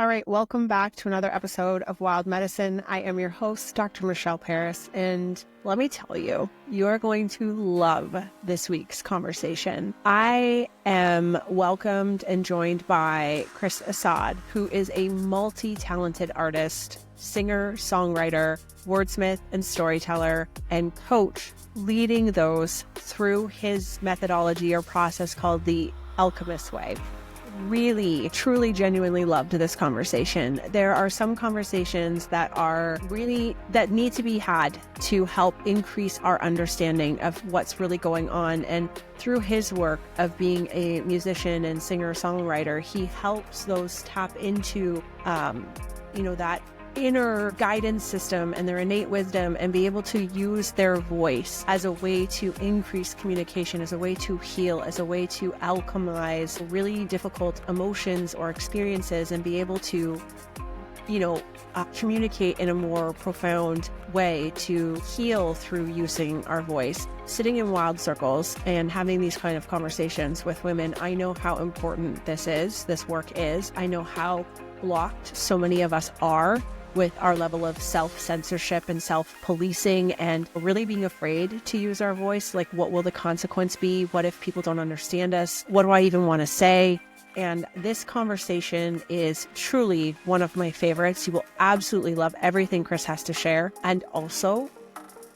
All right, welcome back to another episode of Wild Medicine. I am your host, Dr. Michelle Peris, and let me tell you, you are going to love this week's conversation. I am welcomed and joined by Chris Assaad, who is a multi-talented artist, singer, songwriter, wordsmith, and storyteller, and coach, leading those through his methodology or process called the Alchemist way. Really, truly, genuinely loved this conversation. There are some conversations that need to be had to help increase our understanding of what's really going on. And through his work of being a musician and singer-songwriter, he helps those tap into, that inner guidance system and their innate wisdom and be able to use their voice as a way to increase communication, as a way to heal, as a way to alchemize really difficult emotions or experiences and be able to, communicate in a more profound way to heal through using our voice. Sitting in wild circles and having these kind of conversations with women, I know how important this work is. I know how blocked so many of us are with our level of self-censorship and self-policing and really being afraid to use our voice. Like, what will the consequence be? What if people don't understand us? What do I even want to say? And this conversation is truly one of my favorites. You will absolutely love everything Chris has to share. And also,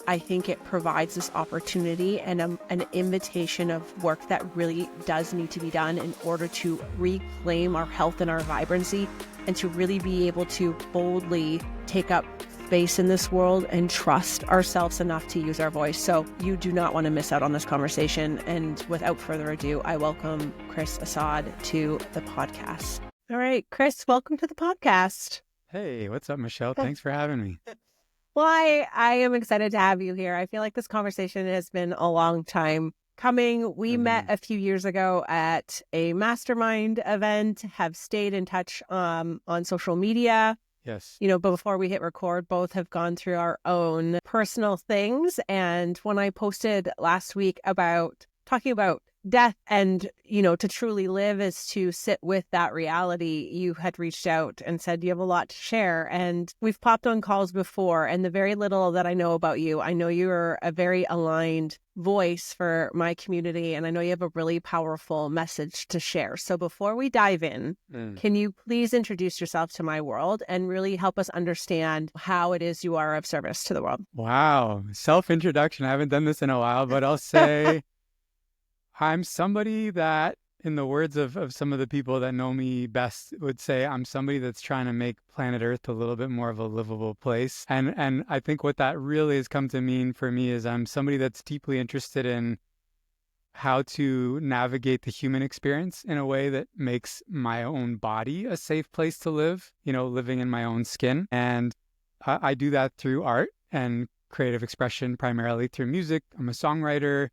I think it provides this opportunity and an invitation of work that really does need to be done in order to reclaim our health and our vibrancy and to really be able to boldly take up space in this world and trust ourselves enough to use our voice. So you do not want to miss out on this conversation. And without further ado, I welcome Chris Assaad to the podcast. All right, Chris, welcome to the podcast. Hey, what's up, Michelle? Thanks for having me. Well, I am excited to have you here. I feel like this conversation has been a long time coming. We met a few years ago at a mastermind event, have stayed in touch on social media. Yes. But before we hit record, both have gone through our own personal things. And when I posted last week about talking about death and, to truly live is to sit with that reality, you had reached out and said you have a lot to share. And we've popped on calls before, and the very little that I know about you, I know you're a very aligned voice for my community, and I know you have a really powerful message to share. So before we dive in, can you please introduce yourself to my world and really help us understand how it is you are of service to the world? Wow. Self-introduction. I haven't done this in a while, but I'll say I'm somebody that, in the words of some of the people that know me best, would say I'm somebody that's trying to make planet Earth a little bit more of a livable place. And I think what that really has come to mean for me is I'm somebody that's deeply interested in how to navigate the human experience in a way that makes my own body a safe place to live, living in my own skin. And I do that through art and creative expression, primarily through music. I'm a songwriter.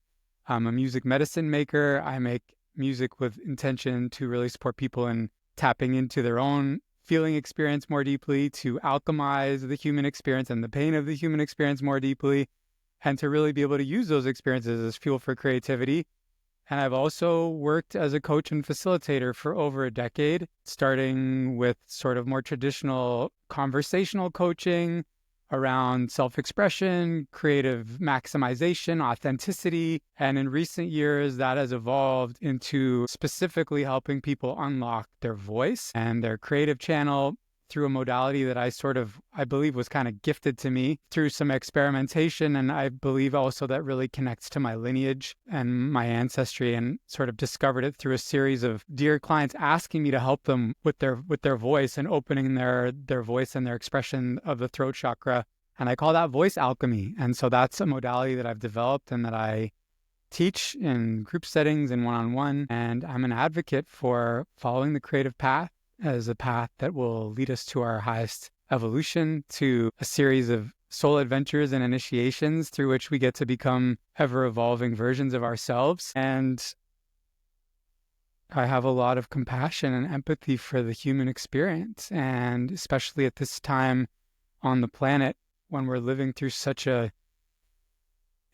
I'm a music medicine maker. I make music with intention to really support people in tapping into their own feeling experience more deeply, to alchemize the human experience and the pain of the human experience more deeply, and to really be able to use those experiences as fuel for creativity. And I've also worked as a coach and facilitator for over a decade, starting with sort of more traditional conversational coaching around self-expression, creative maximization, authenticity. And in recent years, that has evolved into specifically helping people unlock their voice and their creative channel through a modality that I believe was kind of gifted to me through some experimentation. And I believe also that really connects to my lineage and my ancestry, and sort of discovered it through a series of dear clients asking me to help them with their voice and opening their voice and their expression of the throat chakra. And I call that voice alchemy. And so that's a modality that I've developed and that I teach in group settings and one-on-one. And I'm an advocate for following the creative path as a path that will lead us to our highest evolution, to a series of soul adventures and initiations through which we get to become ever-evolving versions of ourselves. And I have a lot of compassion and empathy for the human experience, and especially at this time on the planet when we're living through such a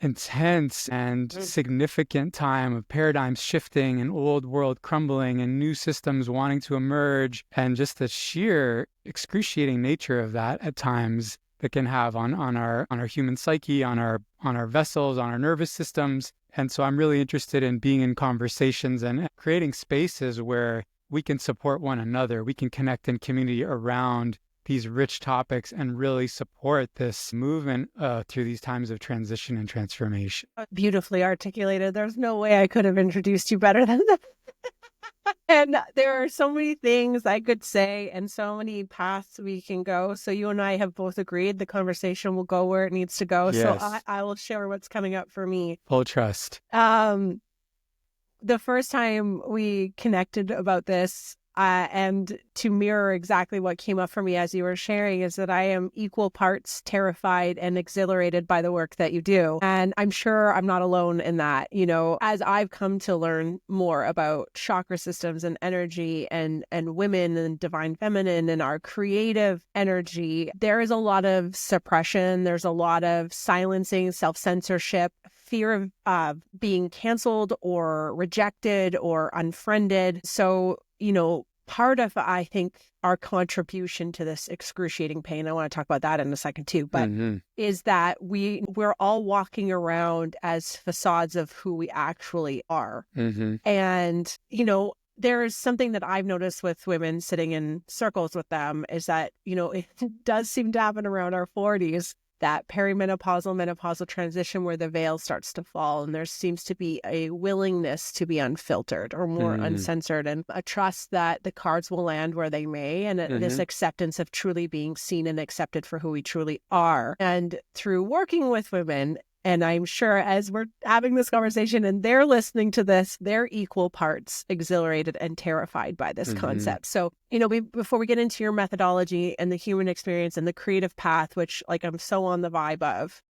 intense and significant time of paradigms shifting and old world crumbling and new systems wanting to emerge, and just the sheer excruciating nature of that at times that can have on our human psyche, on our vessels, on our nervous systems. And so I'm really interested in being in conversations and creating spaces where we can support one another. We can connect in community around these rich topics and really support this movement through these times of transition and transformation. Beautifully articulated. There's no way I could have introduced you better than that. And there are so many things I could say and so many paths we can go. So you and I have both agreed the conversation will go where it needs to go. Yes. So I will share what's coming up for me. Full trust. The first time we connected about this, and to mirror exactly what came up for me as you were sharing, is that I am equal parts terrified and exhilarated by the work that you do. And I'm sure I'm not alone in that. You know, as I've come to learn more about chakra systems and energy and women and divine feminine and our creative energy, there is a lot of suppression. There's a lot of silencing, self-censorship, fear of being canceled or rejected or unfriended. So, you know, part of, I think, our contribution to this excruciating pain, I want to talk about that in a second too, but is that we're all walking around as facades of who we actually are. And, you know, there's something that I've noticed with women sitting in circles with them is that, you know, it does seem to happen around our 40s, that perimenopausal, menopausal transition where the veil starts to fall and there seems to be a willingness to be unfiltered or more uncensored, and a trust that the cards will land where they may, and this acceptance of truly being seen and accepted for who we truly are. And through working with women, and I'm sure as we're having this conversation and they're listening to this, they're equal parts exhilarated and terrified by this concept. So, you know, before we get into your methodology and the human experience and the creative path, which like I'm so on the vibe of,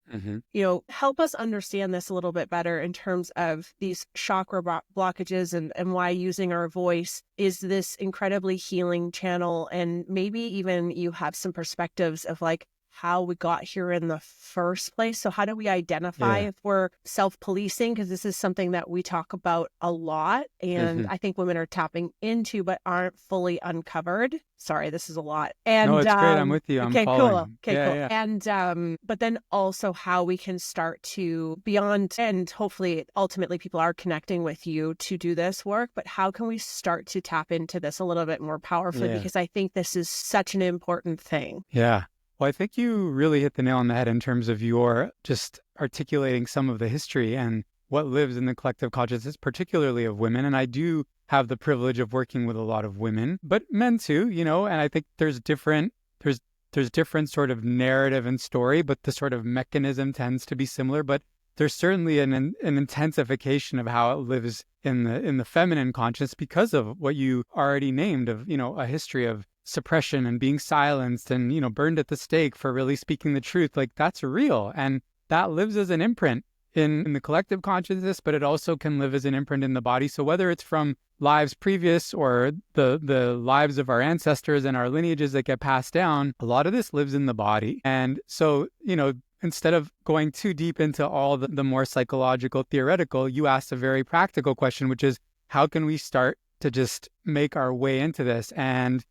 you know, help us understand this a little bit better in terms of these chakra blockages and why using our voice is this incredibly healing channel. And maybe even you have some perspectives of like how we got here in the first place. So how do we identify if we're self-policing? Because this is something that we talk about a lot. And I think women are tapping into, but aren't fully uncovered. Sorry, this is a lot. And no, it's great. I'm with you. I'm following. Cool. Okay, cool. Yeah. And, but then also how we can start to beyond, and hopefully ultimately people are connecting with you to do this work, but how can we start to tap into this a little bit more powerfully? Because I think this is such an important thing. Yeah. Well, I think you really hit the nail on the head in terms of your just articulating some of the history and what lives in the collective consciousness, particularly of women. And I do have the privilege of working with a lot of women, but men too, you know, and I think there's different sort of narrative and story, but the sort of mechanism tends to be similar. But there's certainly an intensification of how it lives in the feminine consciousness because of what you already named of, you know, a history of suppression and being silenced and, you know, burned at the stake for really speaking the truth. Like that's real. And that lives as an imprint in the collective consciousness, but it also can live as an imprint in the body. So whether it's from lives previous or the lives of our ancestors and our lineages that get passed down, a lot of this lives in the body. And so, you know, instead of going too deep into all the more psychological, theoretical, you asked a very practical question, which is how can we start to just make our way into this? And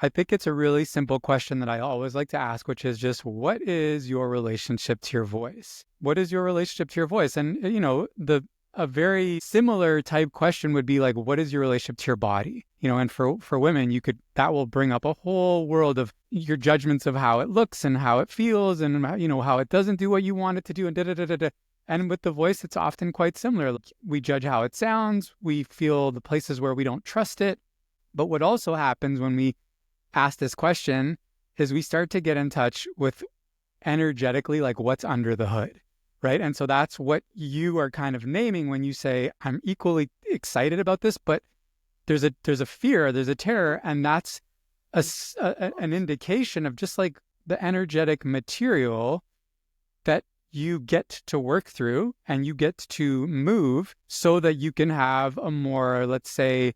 I think it's a really simple question that I always like to ask, which is just, what is your relationship to your voice? What is your relationship to your voice? And, you know, a very similar type question would be like, what is your relationship to your body? You know, and for women, that will bring up a whole world of your judgments of how it looks and how it feels and, you know, how it doesn't do what you want it to do and da-da-da-da-da. And with the voice, it's often quite similar. We judge how it sounds. We feel the places where we don't trust it. But what also happens when we ask this question is we start to get in touch with energetically, like what's under the hood, right? And so that's what you are kind of naming when you say, I'm equally excited about this, but there's a fear, there's a terror, and that's an indication of just like the energetic material that you get to work through and you get to move so that you can have a more, let's say,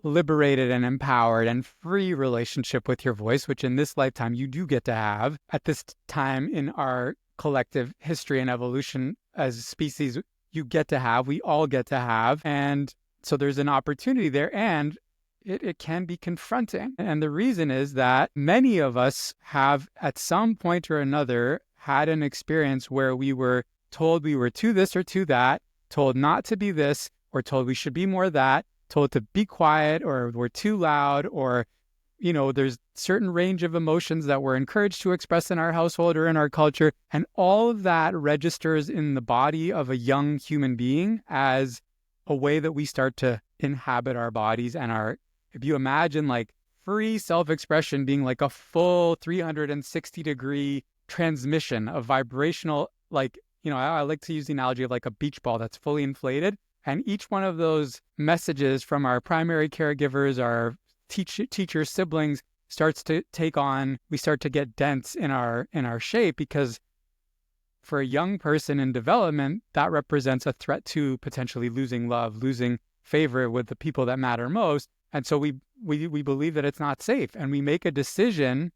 liberated and empowered and free relationship with your voice, which in this lifetime you do get to have at this time in our collective history and evolution as a species you get to have, we all get to have. And so there's an opportunity there, and it can be confronting. And the reason is that many of us have at some point or another had an experience where we were told we were to this or to that, told not to be this, or told we should be more that, told to be quiet, or we're too loud, or, you know, there's certain range of emotions that we're encouraged to express in our household or in our culture. And all of that registers in the body of a young human being as a way that we start to inhabit our bodies and if you imagine like free self-expression being like a full 360-degree transmission of vibrational, like, you know, I like to use the analogy of like a beach ball that's fully inflated. And each one of those messages from our primary caregivers, our teachers, siblings, starts to take on, we start to get dents in our shape, because for a young person in development, that represents a threat to potentially losing love, losing favor with the people that matter most. And so we believe that it's not safe, and we make a decision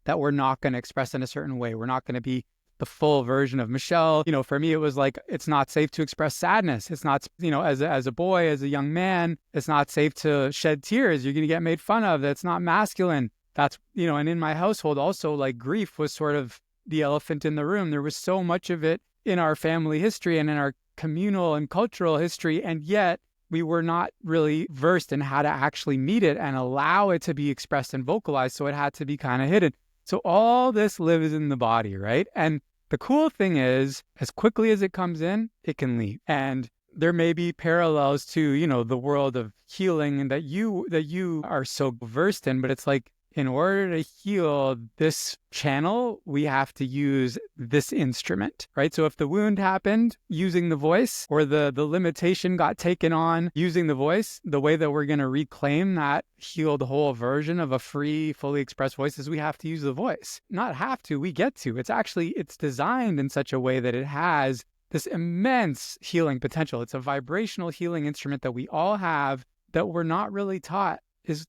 that we're not going to express in a certain way. We're not going to be the full version of Michelle. You know, for me, it was like, it's not safe to express sadness. It's not, you know, as a boy, as a young man, it's not safe to shed tears. You're going to get made fun of. That's not masculine. That's, you know, and in my household also, like, grief was sort of the elephant in the room. There was so much of it in our family history and in our communal and cultural history, and yet we were not really versed in how to actually meet it and allow it to be expressed and vocalized, so it had to be kind of hidden. So all this lives in the body, right? And the cool thing is, as quickly as it comes in, it can leave. And there may be parallels to, you know, the world of healing and that you are so versed in, but it's like, in order to heal this channel, we have to use this instrument, right? So if the wound happened using the voice, or the limitation got taken on using the voice, the way that we're going to reclaim that healed whole version of a free, fully expressed voice is we have to use the voice. Not have to, we get to. It's designed in such a way that it has this immense healing potential. It's a vibrational healing instrument that we all have that we're not really taught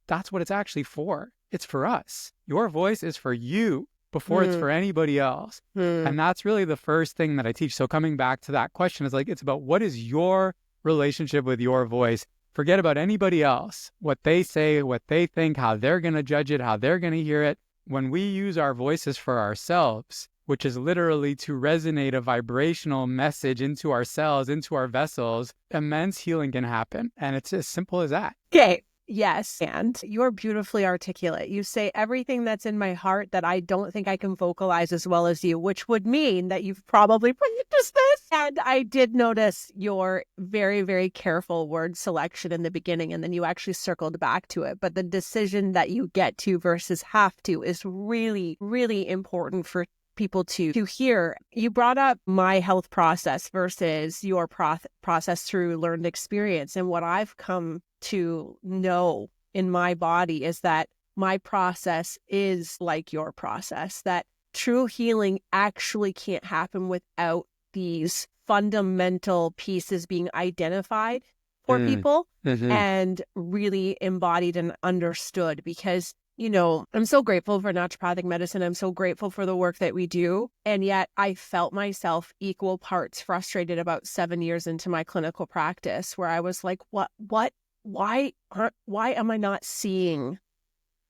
that's what it's actually for. It's for us. Your voice is for you before it's for anybody else. And that's really the first thing that I teach. So coming back to that question is like, it's about what is your relationship with your voice? Forget about anybody else, what they say, what they think, how they're going to judge it, how they're going to hear it. When we use our voices for ourselves, which is literally to resonate a vibrational message into our cells, into our vessels, immense healing can happen. And it's as simple as that. Okay. Yes. And you're beautifully articulate. You say everything that's in my heart that I don't think I can vocalize as well as you, which would mean that you've probably practiced this. And I did notice your very, very careful word selection in the beginning, and then you actually circled back to it. But the decision that you get to versus have to is really, really important for people to hear. You brought up my health process versus your process through learned experience. And what I've come to know in my body is that my process is like your process, that true healing actually can't happen without these fundamental pieces being identified for people and really embodied and understood. Because, you know, I'm so grateful for naturopathic medicine. I'm so grateful for the work that we do. And yet I felt myself equal parts frustrated about 7 years into my clinical practice, where I was like, why am I not seeing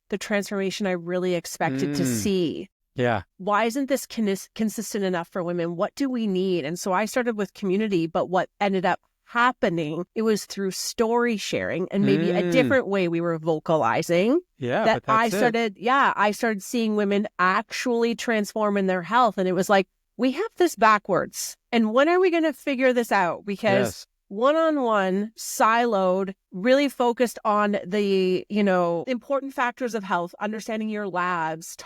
the transformation I really expected to see? Yeah. Why isn't this consistent enough for women? What do we need? And so I started with community, but what ended up happening, it was through story sharing and maybe a different way we were vocalizing. Yeah, that but that's I started seeing women actually transform in their health. And it was like, we have this backwards. And when are we going to figure this out? Because one-on-one, siloed, really focused on the, you know, important factors of health, understanding your labs,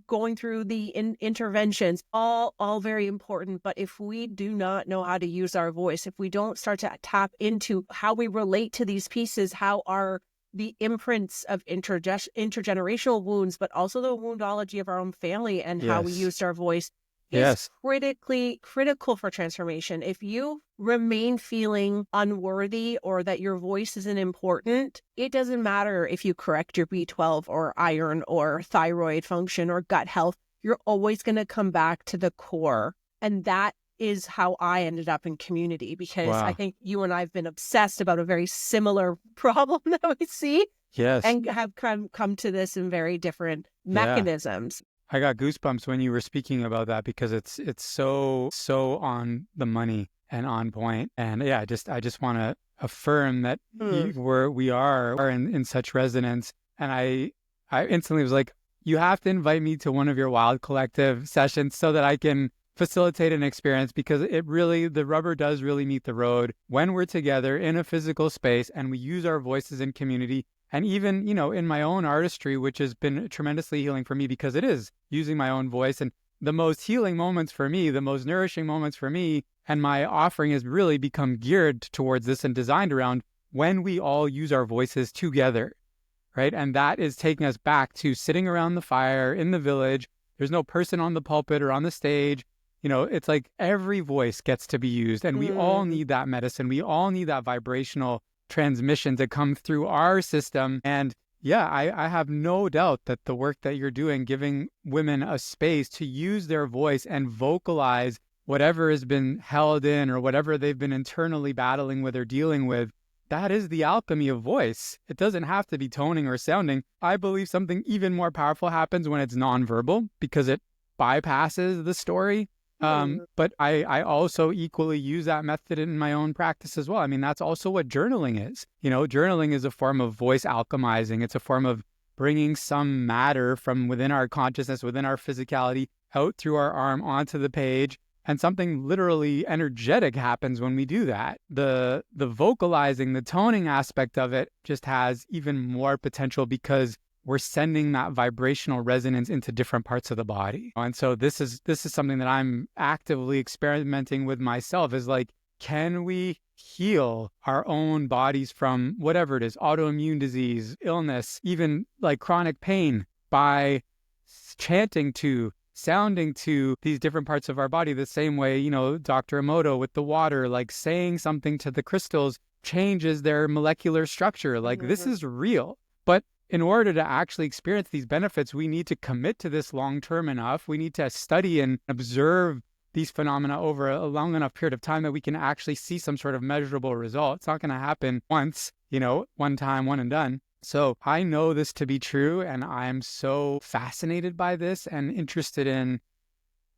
going through the interventions, all very important. But if we do not know how to use our voice, if we don't start to tap into how we relate to these pieces, how are the imprints of intergenerational wounds, but also the woundology of our own family and how we used our voice, is critical for transformation. If you remain feeling unworthy or that your voice isn't important, it doesn't matter if you correct your B12 or iron or thyroid function or gut health. you're always going to come back to the core. And that is how I ended up in community, because I think you and I have been obsessed about a very similar problem that we see. Yes. And have come to this in very different mechanisms. I got goosebumps when you were speaking about that, because it's so on the money and on point. And yeah, I just want to affirm that we are in such resonance. And I instantly was like, you have to invite me to one of your Wild Collective sessions so that I can facilitate an experience, because the rubber does really meet the road when we're together in a physical space and we use our voices in community. And even, in my own artistry, which has been tremendously healing for me, because it is using my own voice. And the most healing moments for me, the most nourishing moments for me, and my offering has really become geared towards this and designed around when we all use our voices together, right? And that is taking us back to sitting around the fire in the village. There's no person on the pulpit or on the stage. It's like every voice gets to be used, and we all need that medicine. We all need that vibrational transmission to come through our system. And yeah, I have no doubt that the work that you're doing, giving women a space to use their voice and vocalize whatever has been held in or whatever they've been internally battling with or dealing with, that is the alchemy of voice. It doesn't have to be toning or sounding. I believe something even more powerful happens when it's nonverbal, because it bypasses the story. But I also equally use that method in my own practice as well. I mean, that's also what journaling is. Journaling is a form of voice alchemizing. It's a form of bringing some matter from within our consciousness, within our physicality, out through our arm onto the page. And something literally energetic happens when we do that. The vocalizing, the toning aspect of it just has even more potential, because we're sending that vibrational resonance into different parts of the body. And so this is something that I'm actively experimenting with myself, is like, can we heal our own bodies from whatever it is, autoimmune disease, illness, even like chronic pain, by chanting to, sounding to these different parts of our body, the same way, Dr. Emoto with the water, like saying something to the crystals changes their molecular structure. Like this is real. But in order to actually experience these benefits, we need to commit to this long-term enough. We need to study and observe these phenomena over a long enough period of time that we can actually see some sort of measurable result. It's not going to happen once, one time, one and done. So I know this to be true, and I'm so fascinated by this and interested in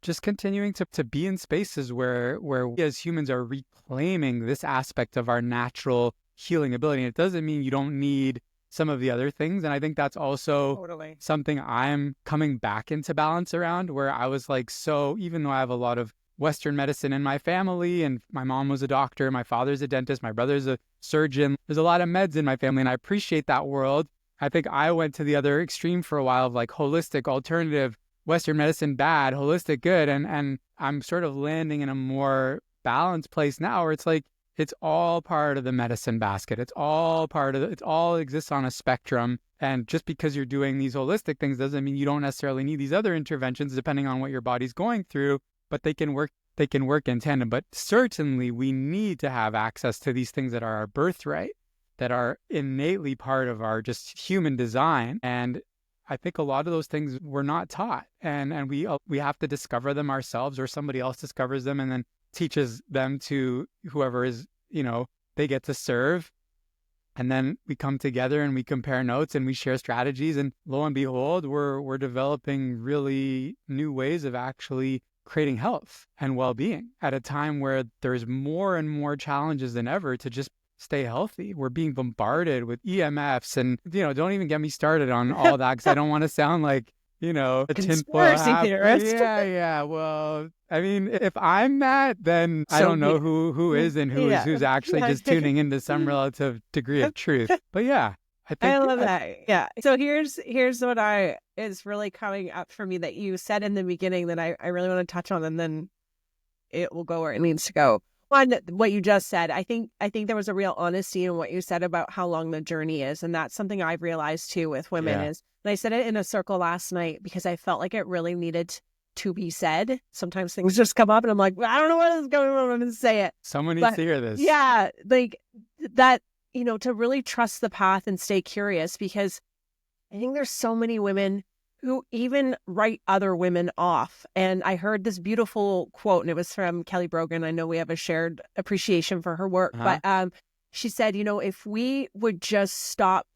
just continuing to be in spaces where we as humans are reclaiming this aspect of our natural healing ability. And it doesn't mean you don't need some of the other things. And I think that's also something I'm coming back into balance around, where I was like, so even though I have a lot of Western medicine in my family, and my mom was a doctor, my father's a dentist, my brother's a surgeon, there's a lot of meds in my family, and I appreciate that world. I think I went to the other extreme for a while of like holistic, alternative, Western medicine bad, holistic good. And I'm sort of landing in a more balanced place now, where it's like, it's all part of the medicine basket. It's all it all exists on a spectrum. And just because you're doing these holistic things doesn't mean you don't necessarily need these other interventions, depending on what your body's going through, but they can work in tandem. But certainly we need to have access to these things that are our birthright, that are innately part of our just human design. And I think a lot of those things we're not taught, and we have to discover them ourselves, or somebody else discovers them and then teaches them to whoever is, they get to serve. And then we come together and we compare notes and we share strategies. And lo and behold, we're developing really new ways of actually creating health and well-being at a time where there's more and more challenges than ever to just stay healthy. We're being bombarded with EMFs, and, don't even get me started on all that, because I don't want to sound like, a conspiracy theorist. Yeah. Well, I mean, if I'm that, then I don't know who is and who's actually just tuning into some relative degree of truth. But yeah, I love that. Yeah. So here's what is really coming up for me that you said in the beginning that I really want to touch on, and then it will go where it needs to go. One, what you just said, I think there was a real honesty in what you said about how long the journey is. And that's something I've realized too with women is, and I said it in a circle last night because I felt like it really needed to be said. Sometimes things just come up and I'm like, I don't know what is going on. I'm going to say it. Someone needs to hear this. Yeah. Like that, to really trust the path and stay curious, because I think there's so many women who even write other women off. And I heard this beautiful quote, and it was from Kelly Brogan. I know we have a shared appreciation for her work, but she said, if we would just stop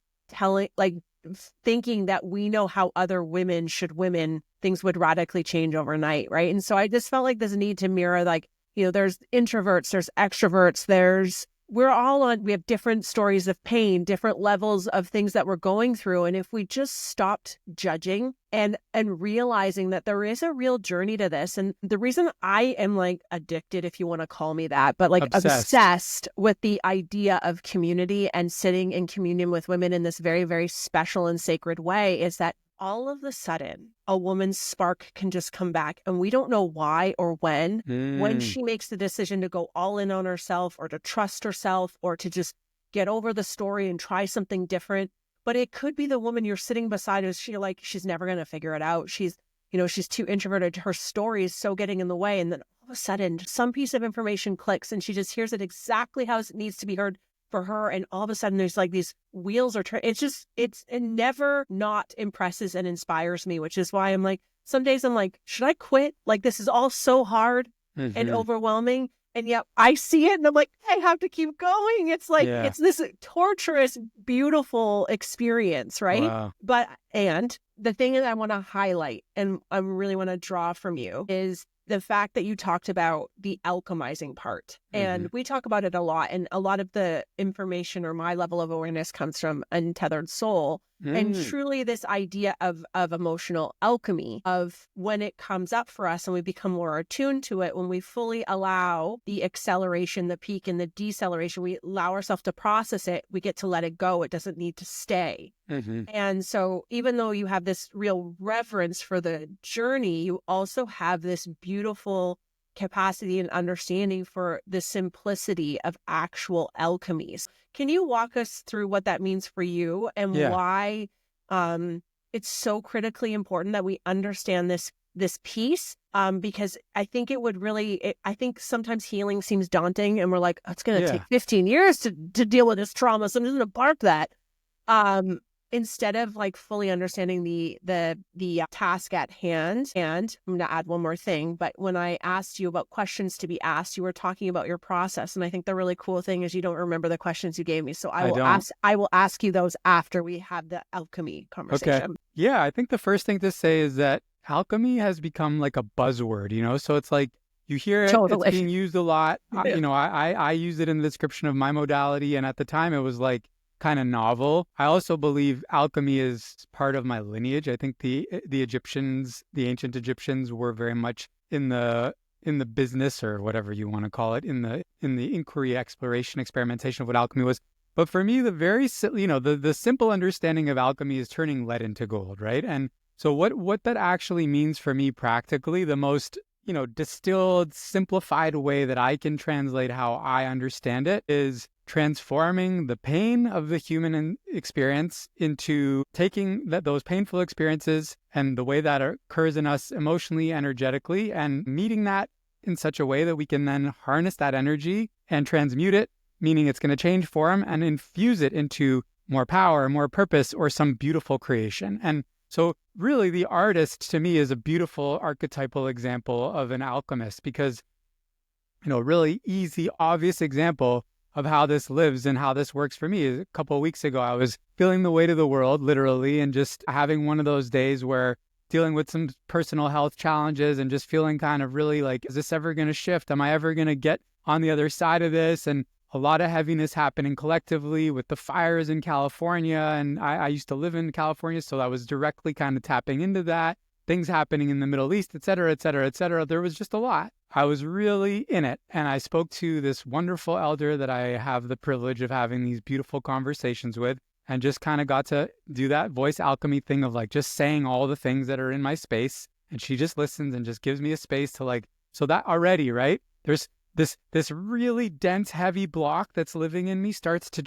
thinking that we know how other women should women, things would radically change overnight, right? And so I just felt like this need to mirror, there's introverts, there's extroverts, we have different stories of pain, different levels of things that we're going through. And if we just stopped judging and realizing that there is a real journey to this. And the reason I am addicted, if you want to call me that, but obsessed with the idea of community and sitting in communion with women in this very, very special and sacred way is that all of a sudden, a woman's spark can just come back, and we don't know why or when she makes the decision to go all in on herself or to trust herself or to just get over the story and try something different. But it could be the woman you're sitting beside who's she's never going to figure it out. She's too introverted. Her story is so getting in the way. And then all of a sudden, some piece of information clicks and she just hears it exactly how it needs to be heard for her. And all of a sudden there's these wheels are turning. It never not impresses and inspires me, which is why I'm some days I'm should I quit? This is all so hard and overwhelming. And yet I see it and I'm I have to keep going. It's it's this torturous, beautiful experience, right? Wow. And the thing that I want to highlight and I really want to draw from you is the fact that you talked about the alchemizing part. And we talk about it a lot. And a lot of the information or my level of awareness comes from Untethered Soul. And truly this idea of emotional alchemy, of when it comes up for us and we become more attuned to it, when we fully allow the acceleration, the peak and the deceleration, we allow ourselves to process it, we get to let it go. It doesn't need to stay. And so even though you have this real reverence for the journey, you also have this beautiful capacity and understanding for the simplicity of actual alchemies. Can you walk us through what that means for you and why it's so critically important that we understand this piece? Because I think it would really, I think sometimes healing seems daunting and we're it's going to take 15 years to deal with this trauma. So I'm just going to park that. Instead of fully understanding the task at hand. And I'm going to add one more thing, but when I asked you about questions to be asked, you were talking about your process. And I think the really cool thing is you don't remember the questions you gave me. So I will ask you those after we have the alchemy conversation. Okay. Yeah. I think the first thing to say is that alchemy has become a buzzword, so it's you hear it, totally. It's being used a lot. I use it in the description of my modality. And at the time it was kind of novel. I also believe alchemy is part of my lineage. I think the Egyptians, the ancient Egyptians, were very much in the business, or whatever you want to call it, in the inquiry, exploration, experimentation of what alchemy was. But for me, the simple understanding of alchemy is turning lead into gold, right? And so what that actually means for me practically, the most distilled, simplified way that I can translate how I understand it is transforming the pain of the human experience into taking those painful experiences and the way that occurs in us emotionally, energetically, and meeting that in such a way that we can then harness that energy and transmute it, meaning it's going to change form, and infuse it into more power, more purpose, or some beautiful creation. And so really the artist to me is a beautiful archetypal example of an alchemist, because, really easy, obvious example of how this lives and how this works for me. A couple of weeks ago, I was feeling the weight of the world, literally, and just having one of those days where dealing with some personal health challenges and just feeling kind of really is this ever going to shift? Am I ever going to get on the other side of this? And a lot of heaviness happening collectively with the fires in California. And I used to live in California, so I was directly kind of tapping into that. Things happening in the Middle East, et cetera, et cetera, et cetera. There was just a lot. I was really in it. And I spoke to this wonderful elder that I have the privilege of having these beautiful conversations with, and just kind of got to do that voice alchemy thing of just saying all the things that are in my space. And she just listens and just gives me a space to so that already, right? There's this really dense, heavy block that's living in me starts to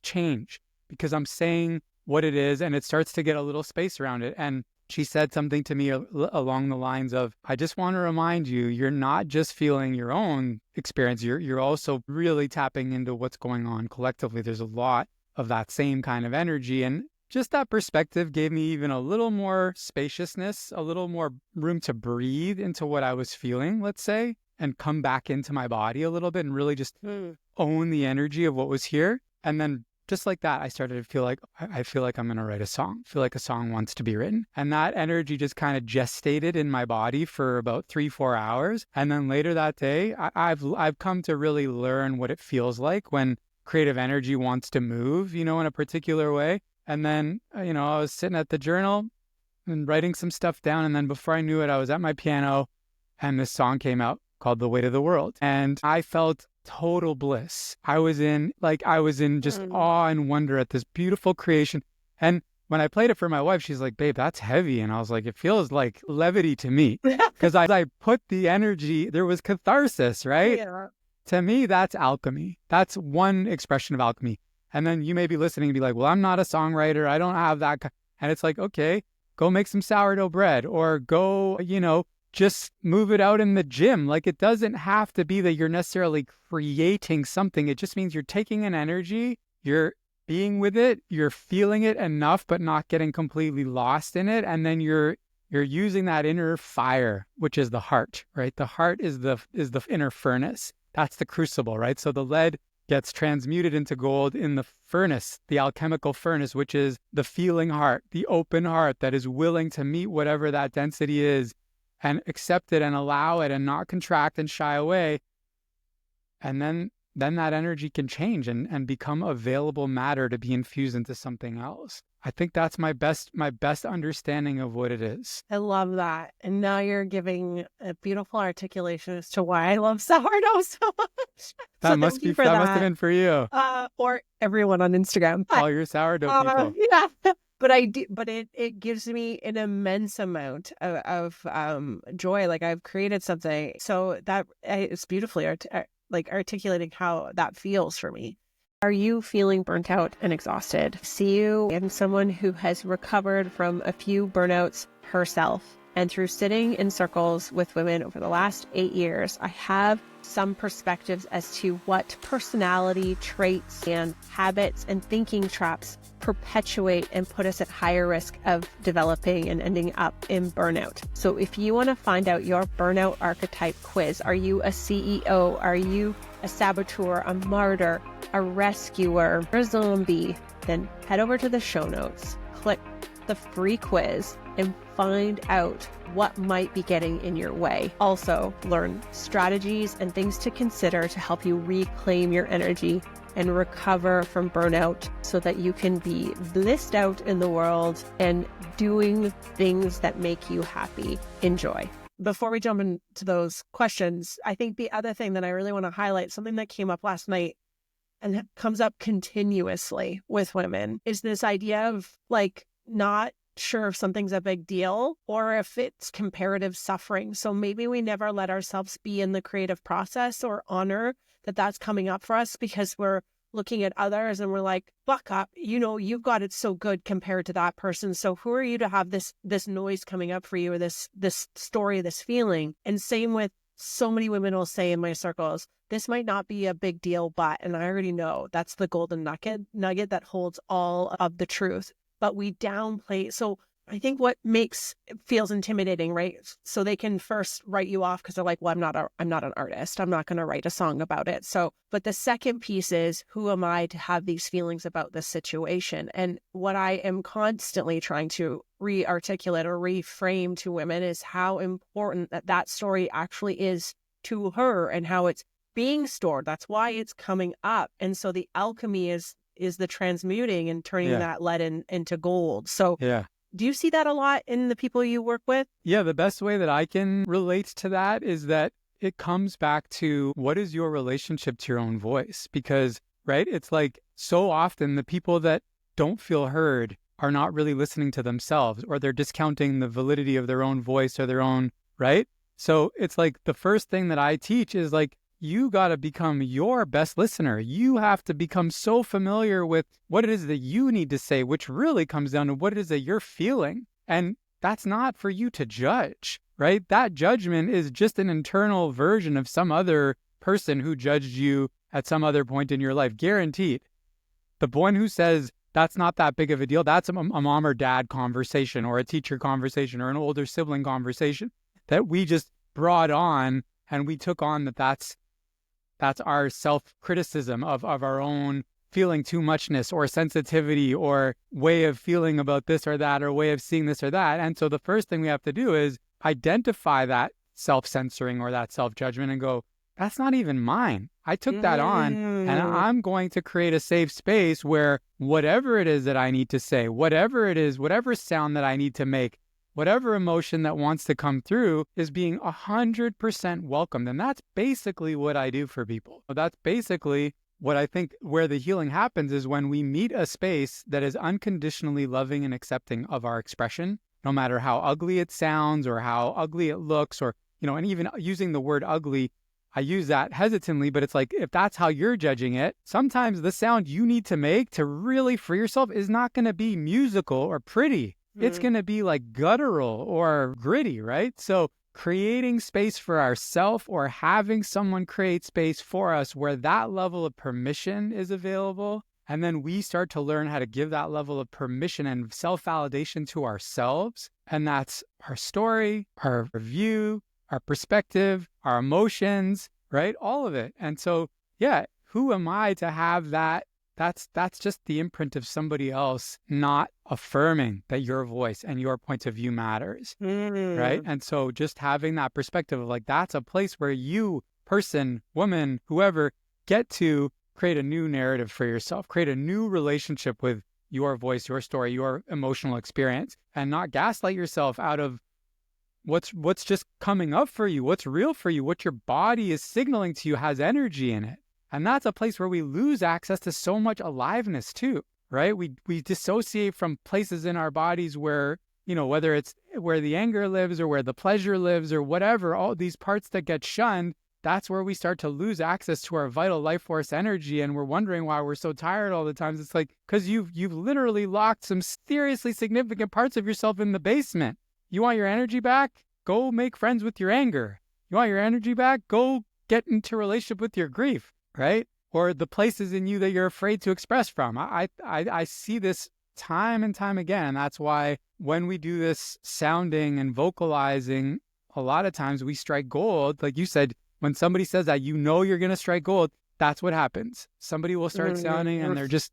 change because I'm saying what it is, and it starts to get a little space around it. And she said something to me along the lines of, I just want to remind you, you're not just feeling your own experience. You're also really tapping into what's going on collectively. There's a lot of that same kind of energy. And just that perspective gave me even a little more spaciousness, a little more room to breathe into what I was feeling, let's say, and come back into my body a little bit and really just own the energy of what was here. And then just like that, I started to feel like, I feel like I'm going to write a song. I feel like a song wants to be written. And that energy just kind of gestated in my body for about 3-4 hours. And then later that day, I've come to really learn what it feels like when creative energy wants to move, in a particular way. And then, I was sitting at the journal and writing some stuff down. And then before I knew it, I was at my piano and this song came out called The Weight of the World. And I felt total bliss. I was in just awe and wonder at this beautiful creation. And when I played it for my wife, she's like, babe, that's heavy. And I was like, it feels like levity to me. Because I put the energy, there was catharsis, right? Yeah. To me, that's alchemy. That's one expression of alchemy. And then you may be listening and be like, well, I'm not a songwriter. I don't have that. And it's like, okay, go make some sourdough bread or go, just move it out in the gym. Like, it doesn't have to be that you're necessarily creating something. It just means you're taking an energy, you're being with it, you're feeling it enough, but not getting completely lost in it. And then you're using that inner fire, which is the heart, right? The heart is the inner furnace. That's the crucible, right? So the lead gets transmuted into gold in the furnace, the alchemical furnace, which is the feeling heart, the open heart that is willing to meet whatever that density is and accept it and allow it and not contract and shy away. And then that energy can change and become available matter to be infused into something else. I think that's my best understanding of what it is. I love that. And now you're giving a beautiful articulation as to why I love sourdough so much. That must have been for you. Or everyone on Instagram. All your sourdough people. Yeah. But it gives me an immense amount of joy. Like, I've created something. So that it's beautifully articulating how that feels for me. Are you feeling burnt out and exhausted? See you in someone who has recovered from a few burnouts herself. And through sitting in circles with women over the last 8 years, I have some perspectives as to what personality traits and habits and thinking traps perpetuate and put us at higher risk of developing and ending up in burnout. So if you want to find out your burnout archetype quiz, are you a CEO? Are you a saboteur, a martyr, a rescuer, a zombie? Then head over to the show notes, click the free quiz, and find out what might be getting in your way. Also, learn strategies and things to consider to help you reclaim your energy and recover from burnout so that you can be blissed out in the world and doing things that make you happy. Enjoy. Before we jump into those questions, I think the other thing that I really want to highlight, something that came up last night and that comes up continuously with women, is this idea of not sure if something's a big deal or if it's comparative suffering. So maybe we never let ourselves be in the creative process or honor that that's coming up for us because we're looking at others and we're like, buck up, you've got it so good compared to that person. So who are you to have this noise coming up for you or this story, this feeling? And same with so many women will say in my circles, this might not be a big deal, but, and I already know that's the golden nugget that holds all of the truth. But we downplay. So I think what feels intimidating, right? So they can first write you off because they're like, well, I'm not an artist. I'm not going to write a song about it. So, but the second piece is, who am I to have these feelings about this situation? And what I am constantly trying to re-articulate or reframe to women is how important that story actually is to her and how it's being stored. That's why it's coming up. And so the alchemy is the transmuting and turning that lead into gold. So do you see that a lot in the people you work with? Yeah, the best way that I can relate to that is that it comes back to what is your relationship to your own voice? Because, right, it's like so often the people that don't feel heard are not really listening to themselves, or they're discounting the validity of their own voice or their own, right? So it's like the first thing that I teach is like, you got to become your best listener. You have to become so familiar with what it is that you need to say, which really comes down to what it is that you're feeling. And that's not for you to judge, right? That judgment is just an internal version of some other person who judged you at some other point in your life, guaranteed. The one who says, that's not that big of a deal. That's a mom or dad conversation, or a teacher conversation, or an older sibling conversation that we just brought on, and we took on that's our self-criticism of our own feeling too muchness or sensitivity or way of feeling about this or that or way of seeing this or that. And so the first thing we have to do is identify that self-censoring or that self-judgment and go, that's not even mine. I took that on, and I'm going to create a safe space where whatever it is that I need to say, whatever it is, whatever sound that I need to make, whatever emotion that wants to come through is being 100% welcomed. And that's basically what I do for people. That's basically what I think where the healing happens, is when we meet a space that is unconditionally loving and accepting of our expression, no matter how ugly it sounds or how ugly it looks, or, and even using the word ugly, I use that hesitantly, but it's like, if that's how you're judging it, sometimes the sound you need to make to really free yourself is not going to be musical or pretty. It's going to be like guttural or gritty, right? So creating space for ourselves, or having someone create space for us where that level of permission is available. And then we start to learn how to give that level of permission and self-validation to ourselves. And that's our story, our view, our perspective, our emotions, right? All of it. And so, yeah, who am I to have that? That's just the imprint of somebody else not affirming that your voice and your point of view matters, right? And so just having that perspective of like, that's a place where you, person, woman, whoever, get to create a new narrative for yourself, create a new relationship with your voice, your story, your emotional experience, and not gaslight yourself out of what's just coming up for you, what's real for you, what your body is signaling to you has energy in it. And that's a place where we lose access to so much aliveness too, right? We dissociate from places in our bodies where, whether it's where the anger lives or where the pleasure lives or whatever, all these parts that get shunned, that's where we start to lose access to our vital life force energy. And we're wondering why we're so tired all the time. It's like, because you've literally locked some seriously significant parts of yourself in the basement. You want your energy back? Go make friends with your anger. You want your energy back? Go get into a relationship with your grief. Right? Or the places in you that you're afraid to express from. I see this time and time again. And that's why when we do this sounding and vocalizing, a lot of times we strike gold. Like you said, when somebody says that, you're going to strike gold. That's what happens. Somebody will start sounding and they're just,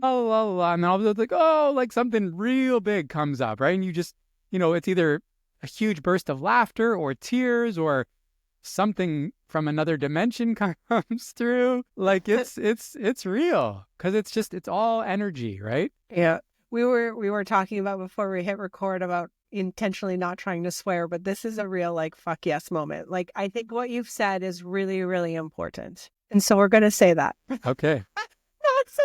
oh, la, la, la, and then all of a sudden, like, oh, like something real big comes up, right? And you just, it's either a huge burst of laughter or tears or something from another dimension comes through. Like it's real, because it's all energy, right? Yeah. We were talking about before we hit record about intentionally not trying to swear, but this is a real like fuck yes moment. Like, I think what you've said is really, really important. And so we're going to say that. Okay. Not so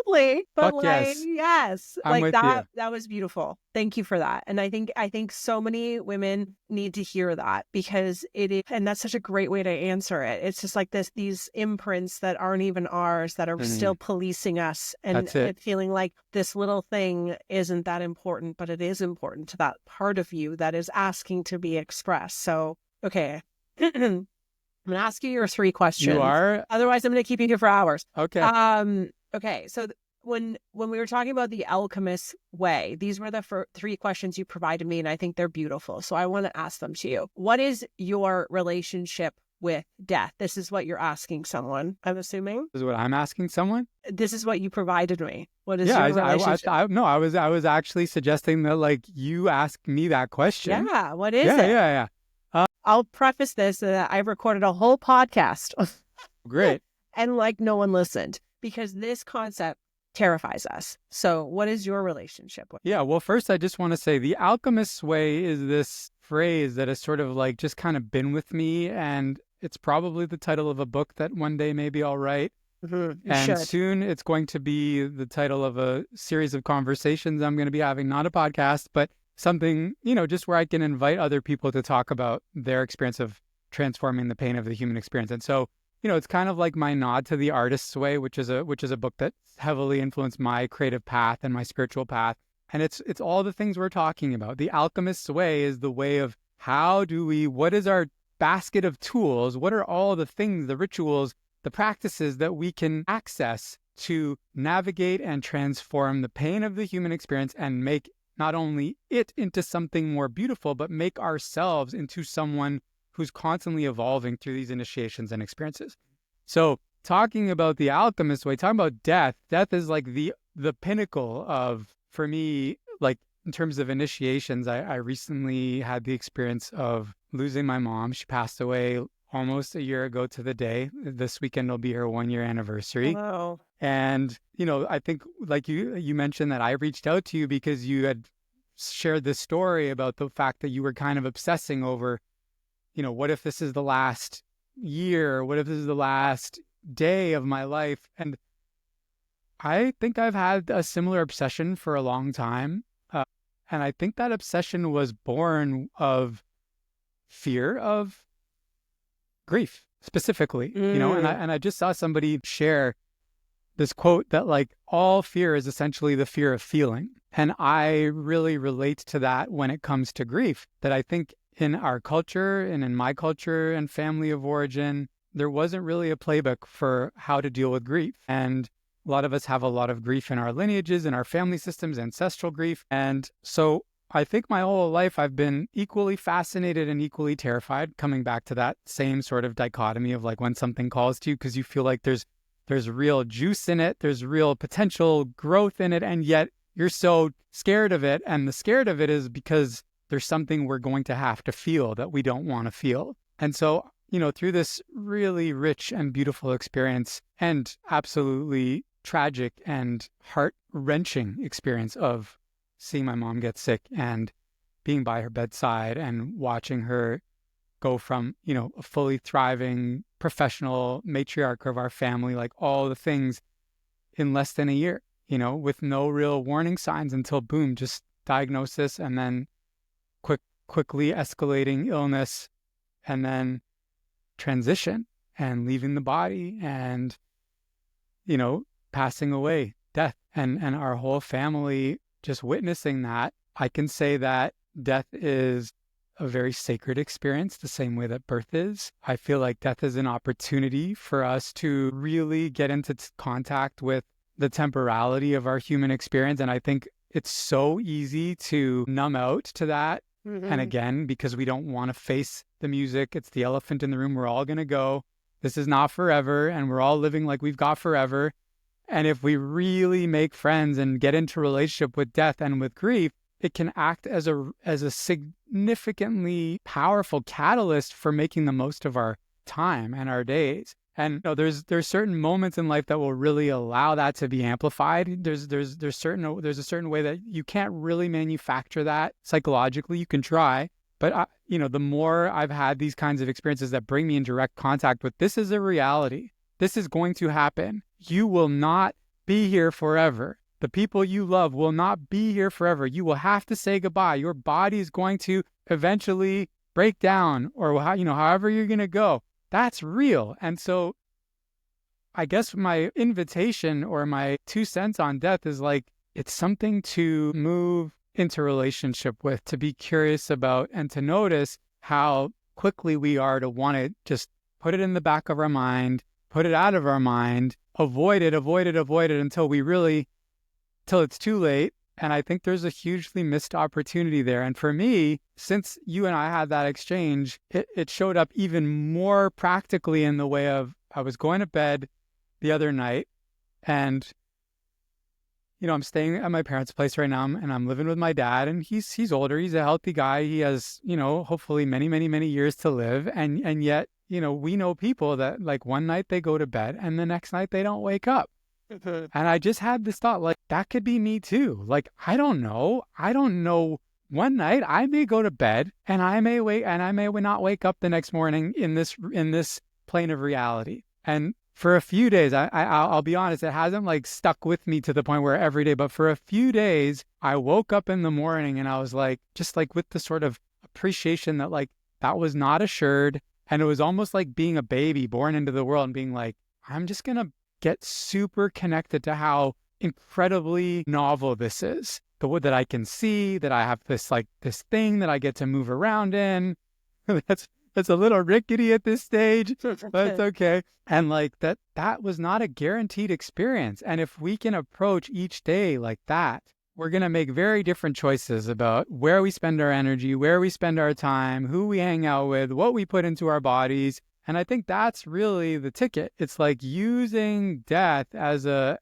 loudly, but fuck like, yes, I'm like with that, you. that was beautiful. Thank you for that. And I think so many women need to hear that, because it is, and that's such a great way to answer it. It's just like these imprints that aren't even ours that are still policing us, and it feeling like this little thing isn't that important, but it is important to that part of you that is asking to be expressed. So, okay. I'm going to ask you your 3 questions. You are? Otherwise, I'm going to keep you here for hours. Okay. Okay. So when we were talking about the Alchemist way, these were the 3 questions you provided me, and I think they're beautiful. So I want to ask them to you. What is your relationship with death? This is what you're asking someone, I'm assuming. This is what I'm asking someone? This is what you provided me. What is your relationship? I was actually suggesting that like you ask me that question. Yeah. What is it? Yeah. I'll preface this that I recorded a whole podcast. Great. And like no one listened, because this concept terrifies us. So what is your relationship with it? Yeah, well, first I just want to say the Alchemist's way is this phrase that has sort of like just kind of been with me, and it's probably the title of a book that one day maybe I'll write. And soon it's going to be the title of a series of conversations I'm going to be having, not a podcast, but something, just where I can invite other people to talk about their experience of transforming the pain of the human experience. And so, it's kind of like my nod to the Artist's Way, which is a book that heavily influenced my creative path and my spiritual path. And it's all the things we're talking about. The Alchemist's Way is the way of what is our basket of tools? What are all the things, the rituals, the practices that we can access to navigate and transform the pain of the human experience and make not only it into something more beautiful, but make ourselves into someone who's constantly evolving through these initiations and experiences. So talking about the alchemist way, talking about death is like the pinnacle of, for me, like in terms of initiations. I recently had the experience of losing my mom. She passed away almost a year ago to the day. This weekend will be her 1-year anniversary. Wow. And, I think like you mentioned that I reached out to you because you had shared this story about the fact that you were kind of obsessing over, what if this is the last year? What if this is the last day of my life? And I think I've had a similar obsession for a long time. And I think that obsession was born of fear of grief specifically, and I just saw somebody share this quote that like all fear is essentially the fear of feeling. And I really relate to that when it comes to grief, that I think in our culture and in my culture and family of origin, there wasn't really a playbook for how to deal with grief. And a lot of us have a lot of grief in our lineages, in our family systems, ancestral grief. And so I think my whole life I've been equally fascinated and equally terrified, coming back to that same sort of dichotomy of like when something calls to you because you feel like there's real juice in it, there's real potential growth in it, and yet you're so scared of it. And the scared of it is because there's something we're going to have to feel that we don't want to feel. And so, through this really rich and beautiful experience and absolutely tragic and heart-wrenching experience of seeing my mom get sick and being by her bedside and watching her go from, a fully thriving professional matriarch of our family, like all the things in less than a year, with no real warning signs until boom, just diagnosis and then quickly escalating illness and then transition and leaving the body and, passing away, death, and our whole family just witnessing that. I can say that death is a very sacred experience, the same way that birth is. I feel like death is an opportunity for us to really get into contact with the temporality of our human experience. And I think it's so easy to numb out to that. Mm-hmm. And again, because we don't want to face the music, it's the elephant in the room. We're all going to go. This is not forever. And we're all living like we've got forever. And if we really make friends and get into relationship with death and with grief, it can act as a significantly powerful catalyst for making the most of our time and our days. And there's certain moments in life that will really allow that to be amplified. There's a certain way that you can't really manufacture that psychologically. You can try, but the more I've had these kinds of experiences that bring me in direct contact with, this is a reality. This is going to happen. You will not be here forever. The people you love will not be here forever. You will have to say goodbye. Your body is going to eventually break down, or however you're going to go. That's real. And so I guess my invitation or my 2 cents on death is like, it's something to move into relationship with, to be curious about, and to notice how quickly we are to want to just put it in the back of our mind, put it out of our mind, avoid it till it's too late. And I think there's a hugely missed opportunity there. And for me, since you and I had that exchange, it showed up even more practically in the way of, I was going to bed the other night and, I'm staying at my parents' place right now and I'm living with my dad, and he's older. He's a healthy guy. He has, hopefully many, many, many years to live. And yet, we know people that like one night they go to bed and the next night they don't wake up. And I just had this thought, like, that could be me too. Like, I don't know. One night I may go to bed and I may not wake up the next morning in this plane of reality. And for a few days, I'll be honest, it hasn't like stuck with me to the point where every day, but for a few days, I woke up in the morning and I was like, just like with the sort of appreciation that like, that was not assured. And it was almost like being a baby born into the world and being like, I'm just going to get super connected to how incredibly novel this is. That I can see, that I have this thing that I get to move around in. That's It's a little rickety at this stage, but it's okay. And like that was not a guaranteed experience. And if we can approach each day like that, we're going to make very different choices about where we spend our energy, where we spend our time, who we hang out with, what we put into our bodies. And I think that's really the ticket. It's like using death as a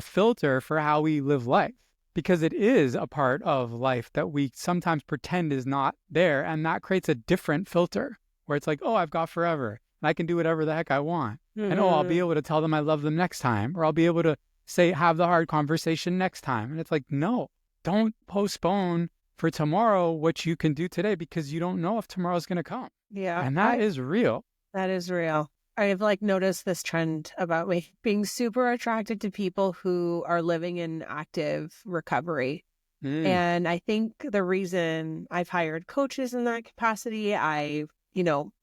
filter for how we live life, because it is a part of life that we sometimes pretend is not there. And that creates a different filter where it's like, oh, I've got forever and I can do whatever the heck I want. And oh, I'll be able to tell them I love them next time, or I'll be able to have the hard conversation next time. And it's like, no, don't postpone for tomorrow what you can do today, because you don't know if tomorrow's going to come. Yeah. And that is real. That is real. I've noticed this trend about me being super attracted to people who are living in active recovery. And I think the reason I've hired coaches in that capacity, I've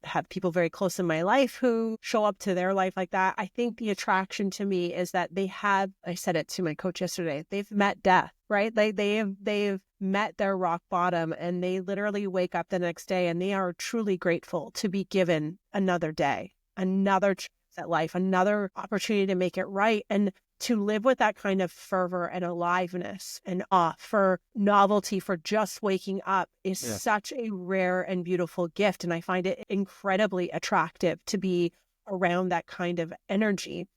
have people very close in my life who show up to their life like that. I think the attraction to me is that I said it to my coach yesterday, they've met death, right? Like they've met their rock bottom, and they literally wake up the next day and they are truly grateful to be given another day, another chance at life, another opportunity to make it right. And to live with that kind of fervor and aliveness and awe for novelty, for just waking up is such a rare and beautiful gift. And I find it incredibly attractive to be around that kind of energy.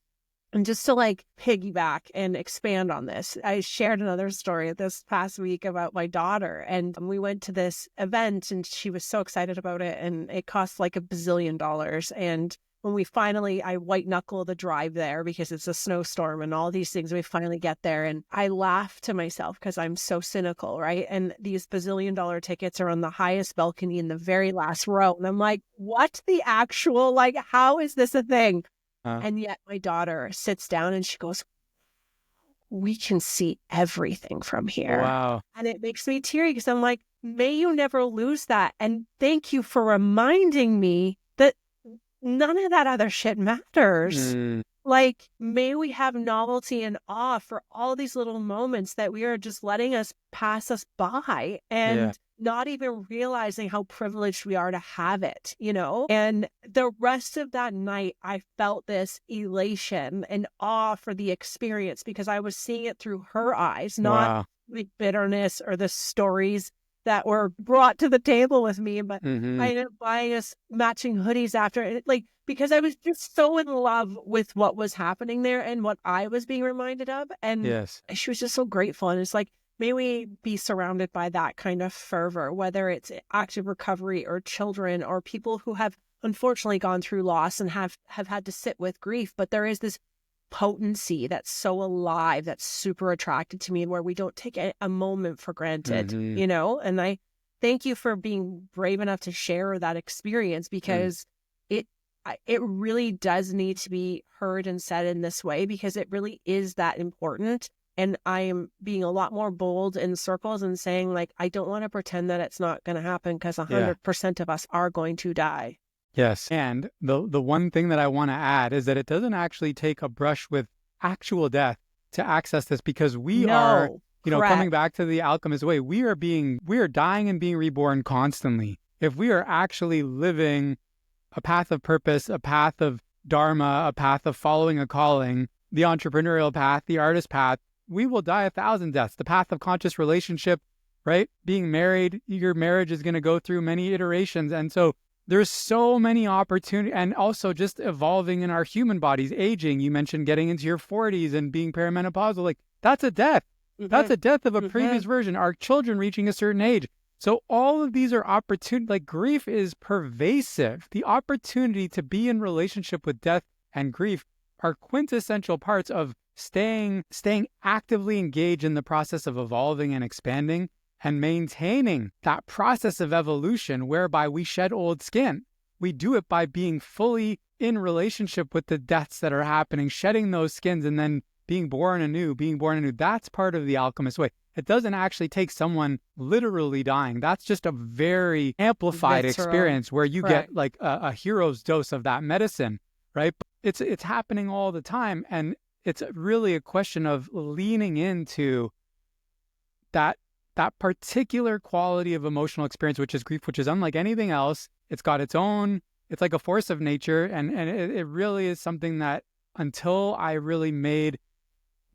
And just to piggyback and expand on this, I shared another story this past week about my daughter. And we went to this event and she was so excited about it. And it cost like $1 bazillion. And when we finally, I white knuckle the drive there because it's a snowstorm and all these things, we finally get there. And I laugh to myself because I'm so cynical, right? And these $1 bazillion tickets are on the highest balcony in the very last row. And I'm like, what the actual, how is this a thing? And yet my daughter sits down and she goes, we can see everything from here. Wow. And it makes me teary because I'm like, may you never lose that. And thank you for reminding me that none of that other shit matters. May we have novelty and awe for all these little moments that we are just letting us pass us by and not even realizing how privileged we are to have it, And the rest of that night, I felt this elation and awe for the experience because I was seeing it through her eyes, not bitterness or the stories that were brought to the table with me, but I ended up buying us matching hoodies after it, because I was just so in love with what was happening there and what I was being reminded of. And she was just so grateful. And it's may we be surrounded by that kind of fervor, whether it's active recovery or children or people who have unfortunately gone through loss and have had to sit with grief. But there is this potency that's so alive, that's super attracted to me, where we don't take a moment for granted, And I thank you for being brave enough to share that experience because it really does need to be heard and said in this way because it really is that important. And I am being a lot more bold in circles and saying I don't want to pretend that it's not going to happen because 100% of us are going to die. Yes. And the one thing that I want to add is that it doesn't actually take a brush with actual death to access this because we are, coming back to the Alchemist way, we are dying and being reborn constantly. If we are actually living a path of purpose, a path of dharma, a path of following a calling, the entrepreneurial path, the artist path, we will die 1,000 deaths. The path of conscious relationship, right? Being married, your marriage is going to go through many iterations. And so there's so many opportunities, and also just evolving in our human bodies, aging. You mentioned getting into your 40s and being perimenopausal. That's a death. That's a death of a previous version. Our children reaching a certain age. So all of these are opportunities. Grief is pervasive. The opportunity to be in relationship with death and grief are quintessential parts of staying actively engaged in the process of evolving and expanding and maintaining that process of evolution whereby we shed old skin. We do it by being fully in relationship with the deaths that are happening, shedding those skins and then being born anew. That's part of the Alchemist way. It doesn't actually take someone literally dying. That's just a very amplified experience where you get a hero's dose of that medicine, right? But it's happening all the time. And it's really a question of leaning into that particular quality of emotional experience, which is grief, which is unlike anything else. It's got its own, it's like a force of nature. And it really is something that until I really made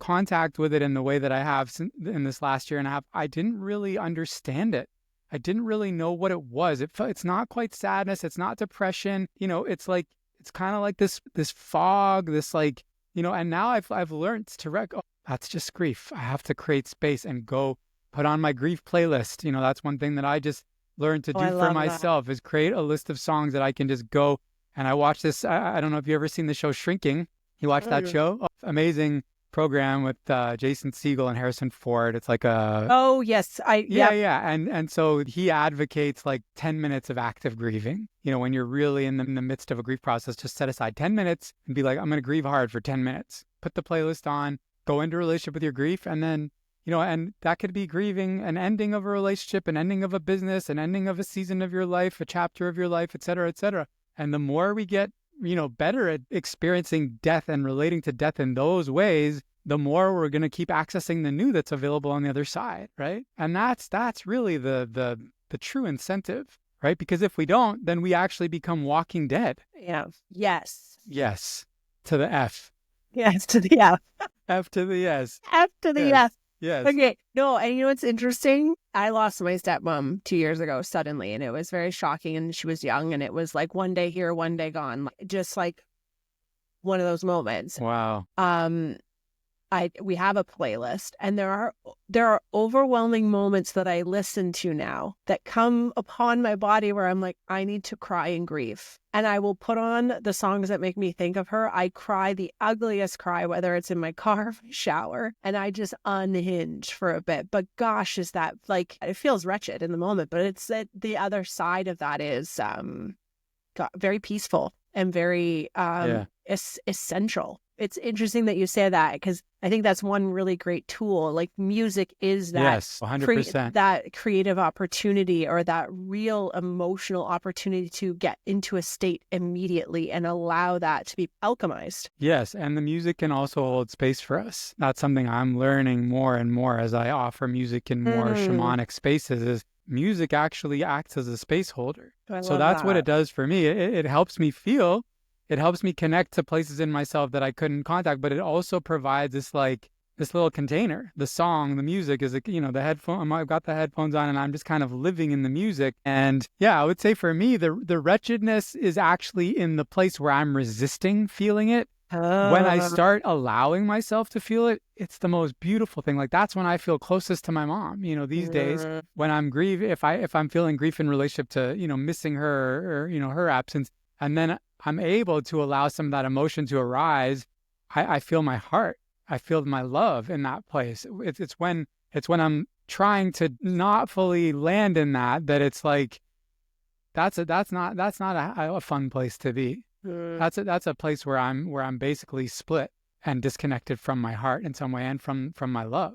contact with it in the way that I have in this last year and a half, I didn't really understand it. I didn't really know what it was. It's not quite sadness. It's not depression. It's like, it's kind of like this fog, this like, and now I've learned to oh, that's just grief. I have to create space and go put on my grief playlist. That's one thing that I just learned to do for myself is create a list of songs that I can just go. And I watch this. I don't know if you've ever seen the show Shrinking. You watch that show? Oh, amazing program with Jason Segel and Harrison Ford. It's like a... Oh, yes. Yeah. And so he advocates like 10 minutes of active grieving. When you're really in the midst of a grief process, just set aside 10 minutes and be like, I'm going to grieve hard for 10 minutes. Put the playlist on, go into a relationship with your grief. And then, and that could be grieving an ending of a relationship, an ending of a business, an ending of a season of your life, a chapter of your life, et cetera, et cetera. And the more we get better at experiencing death and relating to death in those ways, the more we're going to keep accessing the new that's available on the other side, right? And that's really the true incentive, right? Because if we don't, then we actually become walking dead. Yeah. Yes. Yes. To the F. Yes, to the F. F to the S. F to the F. Yes. Okay. No, and what's interesting? I lost my stepmom 2 years ago suddenly, and it was very shocking. And she was young, and it was like one day here, one day gone, just like one of those moments. Wow. We have a playlist, and there are overwhelming moments that I listen to now that come upon my body where I'm like, I need to cry and grieve. And I will put on the songs that make me think of her. I cry the ugliest cry, whether it's in my car or my shower, and I just unhinge for a bit. But gosh, is that like, it feels wretched in the moment, but it's that the other side of that is very peaceful and very essential. It's interesting that you say that, because I think that's one really great tool. Like music is that, yes, 100%. That creative opportunity, or that real emotional opportunity to get into a state immediately and allow that to be alchemized. Yes, and the music can also hold space for us. That's something I'm learning more and more as I offer music in more shamanic spaces, is music actually acts as a space holder. So that's what it does for me. It helps me feel. It helps me connect to places in myself that I couldn't contact, but it also provides this little container. The song, the music is, the headphone. I've got the headphones on and I'm just kind of living in the music. And yeah, I would say for me, the wretchedness is actually in the place where I'm resisting feeling it. When I start allowing myself to feel it, it's the most beautiful thing. Like that's when I feel closest to my mom. These days when I'm grieving, if I'm feeling grief in relationship to, missing her or, her absence, and then I'm able to allow some of that emotion to arise, I feel my heart. I feel my love in that place. It's when I'm trying to not fully land in that it's like, that's not a fun place to be. That's a place where I'm basically split and disconnected from my heart in some way and from my love.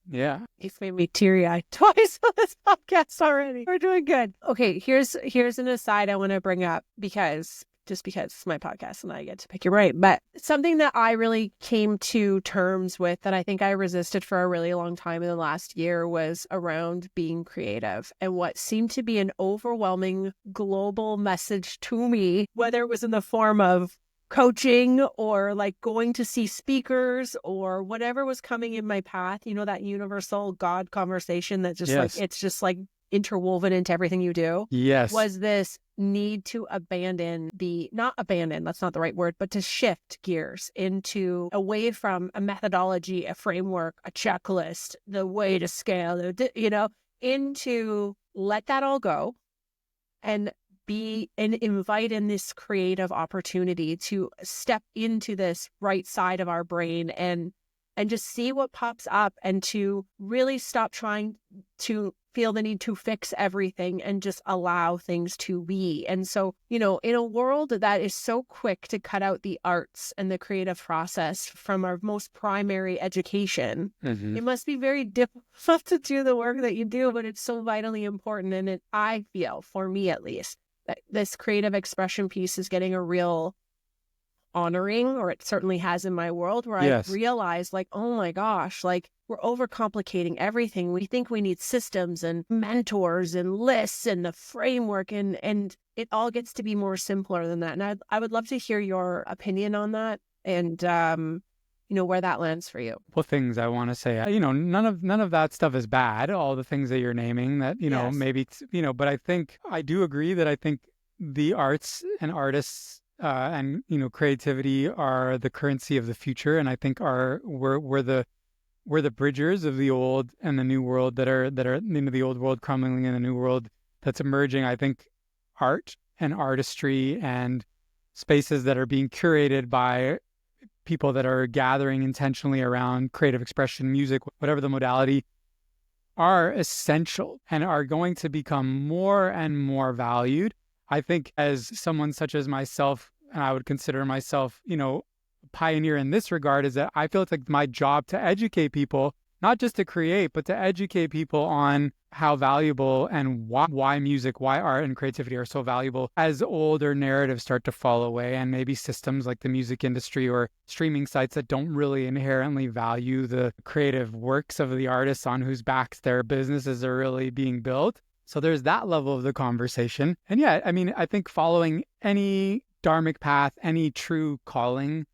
Yeah. You've made me teary-eyed twice on this podcast already. We're doing good. Okay, here's an aside I want to bring up, because it's my podcast and I get to pick your brain. But something that I really came to terms with, that I think I resisted for a really long time in the last year, was around being creative, and what seemed to be an overwhelming global message to me, whether it was in the form of coaching or like going to see speakers or whatever was coming in my path, that universal God conversation that just like, it's just like interwoven into everything you do. Yes. Was this need to not abandon, that's not the right word, but to shift gears away from a methodology, a framework, a checklist, the way to scale, into let that all go and invite in this creative opportunity to step into this right side of our brain and just see what pops up, and to really stop trying to feel the need to fix everything and just allow things to be. And so, in a world that is so quick to cut out the arts and the creative process from our most primary education, it must be very difficult to do the work that you do, but it's so vitally important. And I feel, for me at least, that this creative expression piece is getting a real honoring, or it certainly has in my world, where I've realized like, oh my gosh, like we're overcomplicating everything. We think we need systems and mentors and lists and the framework, and it all gets to be more simpler than that. And I would love to hear your opinion on that, and where that lands for you. Well, things I want to say, none of that stuff is bad. All the things that you're naming that, Yes. maybe, but I think I do agree that I think the arts and artists and creativity are the currency of the future, and I think we're the bridgers of the old and the new world that are the old world crumbling and the new world that's emerging. I think art and artistry and spaces that are being curated by people that are gathering intentionally around creative expression, music, whatever the modality, are essential and are going to become more and more valued. I think as someone such as myself, and I would consider myself, a pioneer in this regard, is that I feel it's like my job to educate people, not just to create, but to educate people on how valuable and why music, why art and creativity are so valuable as older narratives start to fall away, and maybe systems like the music industry or streaming sites that don't really inherently value the creative works of the artists on whose backs their businesses are really being built. So there's that level of the conversation. And yeah, I mean, I think following any dharmic path, any true calling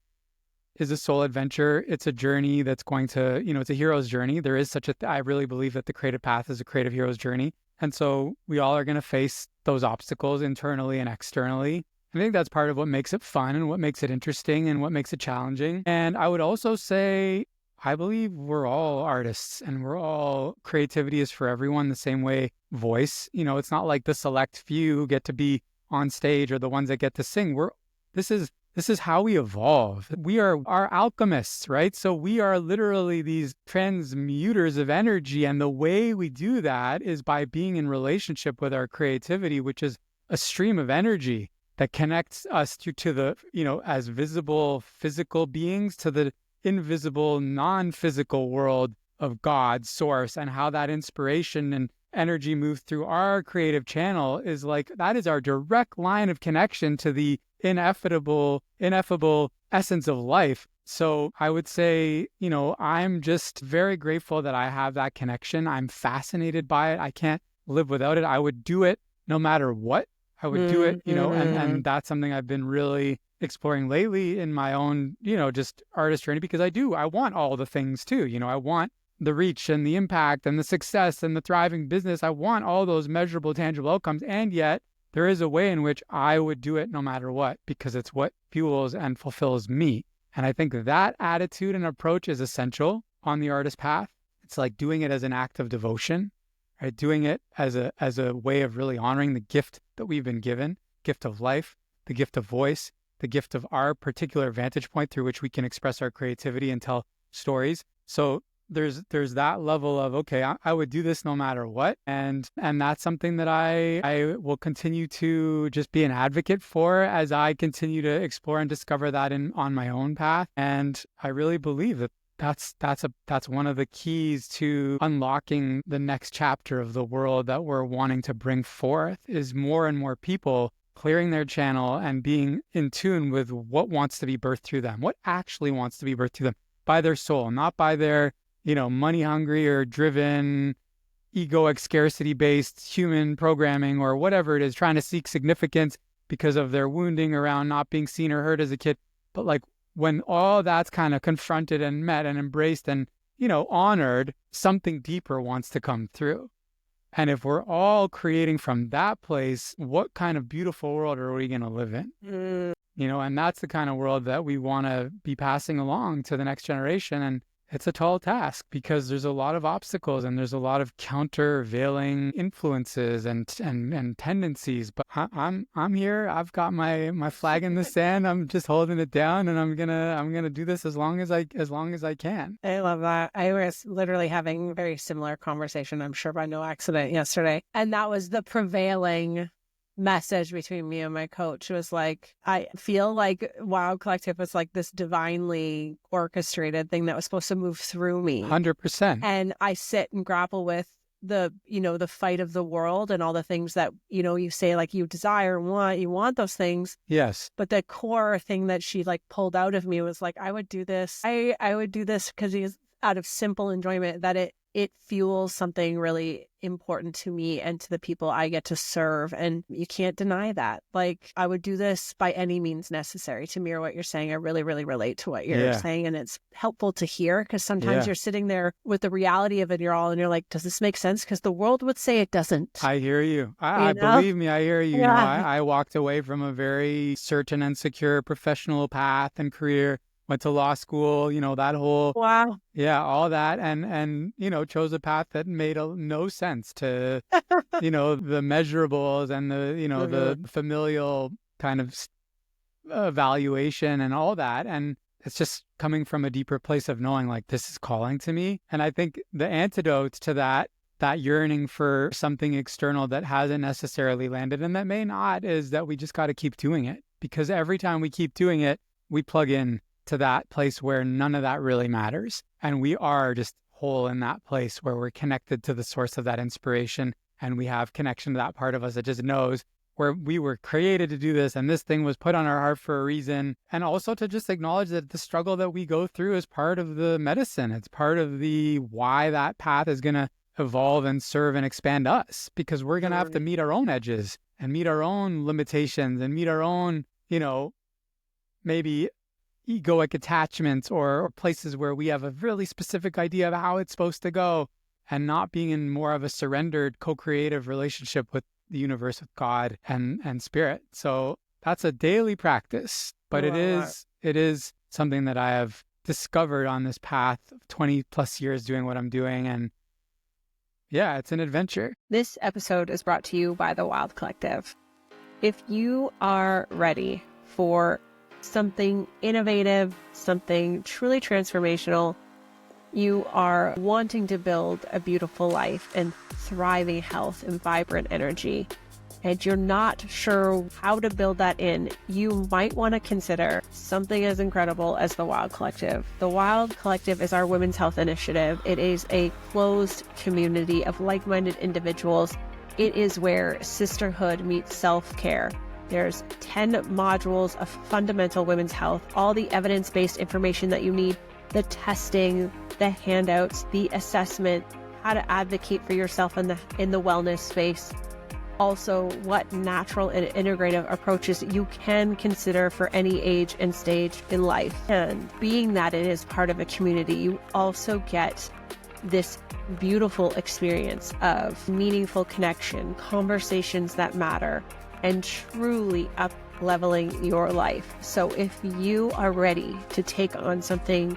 is a soul adventure. It's a journey that's going to, it's a hero's journey. There is I really believe that the creative path is a creative hero's journey. And so we all are going to face those obstacles internally and externally. I think that's part of what makes it fun and what makes it interesting and what makes it challenging. And I would also say, I believe we're all artists and creativity is for everyone the same way voice. It's not like the select few who get to be on stage or the ones that get to sing. This is how we evolve. We are alchemists, right? So we are literally these transmuters of energy. And the way we do that is by being in relationship with our creativity, which is a stream of energy that connects us to the, as visible physical beings, to the invisible, non-physical world of God, source, and how that inspiration and energy moves through our creative channel is like, that is our direct line of connection to the ineffable essence of life. So I would say, I'm just very grateful that I have that connection. I'm fascinated by it. I can't live without it. I would do it no matter what. I would do it, and that's something I've been really exploring lately in my own, just artist journey, because I want all the things too. I want the reach and the impact and the success and the thriving business. I want all those measurable, tangible outcomes. And yet there is a way in which I would do it no matter what, because it's what fuels and fulfills me. And I think that attitude and approach is essential on the artist path. It's like doing it as an act of devotion, right? Doing it as a way of really honoring the gift that we've been given, gift of life, the gift of voice, the gift of our particular vantage point through which we can express our creativity and tell stories. So there's that level of, okay, I would do this no matter what. And that's something that I will continue to just be an advocate for as I continue to explore and discover that on my own path. And I really believe that that's one of the keys to unlocking the next chapter of the world that we're wanting to bring forth, is more and more people clearing their channel and being in tune with what wants to be birthed through them, what actually wants to be birthed through them by their soul, not by their, money hungry or driven, egoic, scarcity-based human programming or whatever it is, trying to seek significance because of their wounding around not being seen or heard as a kid. But like, when all that's kind of confronted and met and embraced and, honored, something deeper wants to come through. And if we're all creating from that place, what kind of beautiful world are we going to live in? And that's the kind of world that we want to be passing along to the next generation. And it's a tall task because there's a lot of obstacles and there's a lot of countervailing influences and tendencies. But I'm here. I've got my flag in the sand. I'm just holding it down, and I'm gonna do this as long as I can. I love that. I was literally having a very similar conversation, I'm sure by no accident, yesterday, and that was the prevailing message between me and my coach. It was like, I feel like Wild Collective was like this divinely orchestrated thing that was supposed to move through me. 100%. And I sit and grapple with the fight of the world and all the things that, you say like you desire and you want those things. Yes. But the core thing that she like pulled out of me was like, I would do this. I would do this because out of simple enjoyment that it fuels something really important to me and to the people I get to serve. And you can't deny that. Like, I would do this by any means necessary. To mirror what you're saying, I really, really relate to what you're saying. And it's helpful to hear, because sometimes you're sitting there with the reality of it all and you're like, does this make sense? Because the world would say it doesn't. I hear you. I believe me, I hear you. Yeah. I walked away from a very certain and secure professional path and career. Went to law school, that whole, all that. And chose a path that made no sense to, the measurables and the familial kind of evaluation and all that. And it's just coming from a deeper place of knowing, like, this is calling to me. And I think the antidote to that yearning for something external that hasn't necessarily landed and that may not, is that we just got to keep doing it. Because every time we keep doing it, we plug in to that place where none of that really matters. And we are just whole in that place where we're connected to the source of that inspiration. And we have connection to that part of us that just knows where we were created to do this. And this thing was put on our heart for a reason. And also to just acknowledge that the struggle that we go through is part of the medicine. It's part of the why that path is going to evolve and serve and expand us, because we're going to have to meet our own edges and meet our own limitations and meet our own, maybe egoic attachments or places where we have a really specific idea of how it's supposed to go, and not being in more of a surrendered co-creative relationship with the universe, with God and spirit. So that's a daily practice, but it is something that I have discovered on this path of 20 plus years doing what I'm doing. And yeah, it's an adventure. This episode is brought to you by the Wild Collective. If you are ready for something innovative, something truly transformational, you are wanting to build a beautiful life and thriving health and vibrant energy, and you're not sure how to build that in, you might want to consider something as incredible as the Wild Collective. The Wild Collective is our women's health initiative. It is a closed community of like-minded individuals. It is where sisterhood meets self-care. There's 10 modules of fundamental women's health, all the evidence-based information that you need, the testing, the handouts, the assessment, how to advocate for yourself in the wellness space. Also, what natural and integrative approaches you can consider for any age and stage in life. And being that it is part of a community, you also get this beautiful experience of meaningful connection, conversations that matter, and truly up-leveling your life. So if you are ready to take on something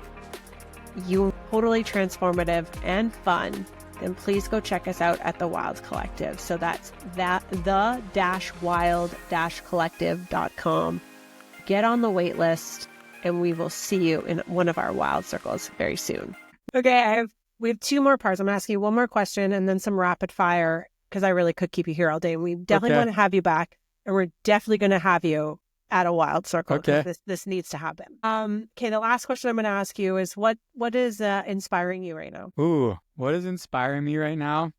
totally transformative and fun, then please go check us out at the Wild Collective. So that's the-wild-collective.com. Get on the wait list, and we will see you in one of our wild circles very soon. Okay, we have two more parts. I'm going to ask you one more question and then some rapid fire, because I really could keep you here all day. And we definitely want to have you back, and we're definitely going to have you at a wild circle. Okay. This needs to happen. Okay, the last question I'm going to ask you is what is inspiring you right now? Ooh, what is inspiring me right now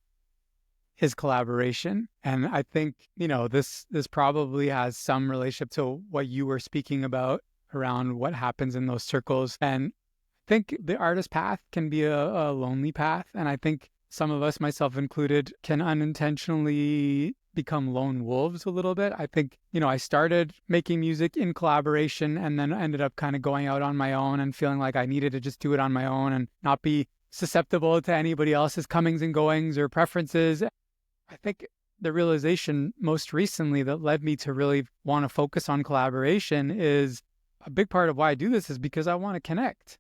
is collaboration. And I think, this probably has some relationship to what you were speaking about around what happens in those circles. And I think the artist path can be a lonely path. And I think some of us, myself included, can unintentionally become lone wolves a little bit. I think, I started making music in collaboration and then ended up kind of going out on my own and feeling like I needed to just do it on my own and not be susceptible to anybody else's comings and goings or preferences. I think the realization most recently that led me to really want to focus on collaboration is a big part of why I do this is because I want to connect,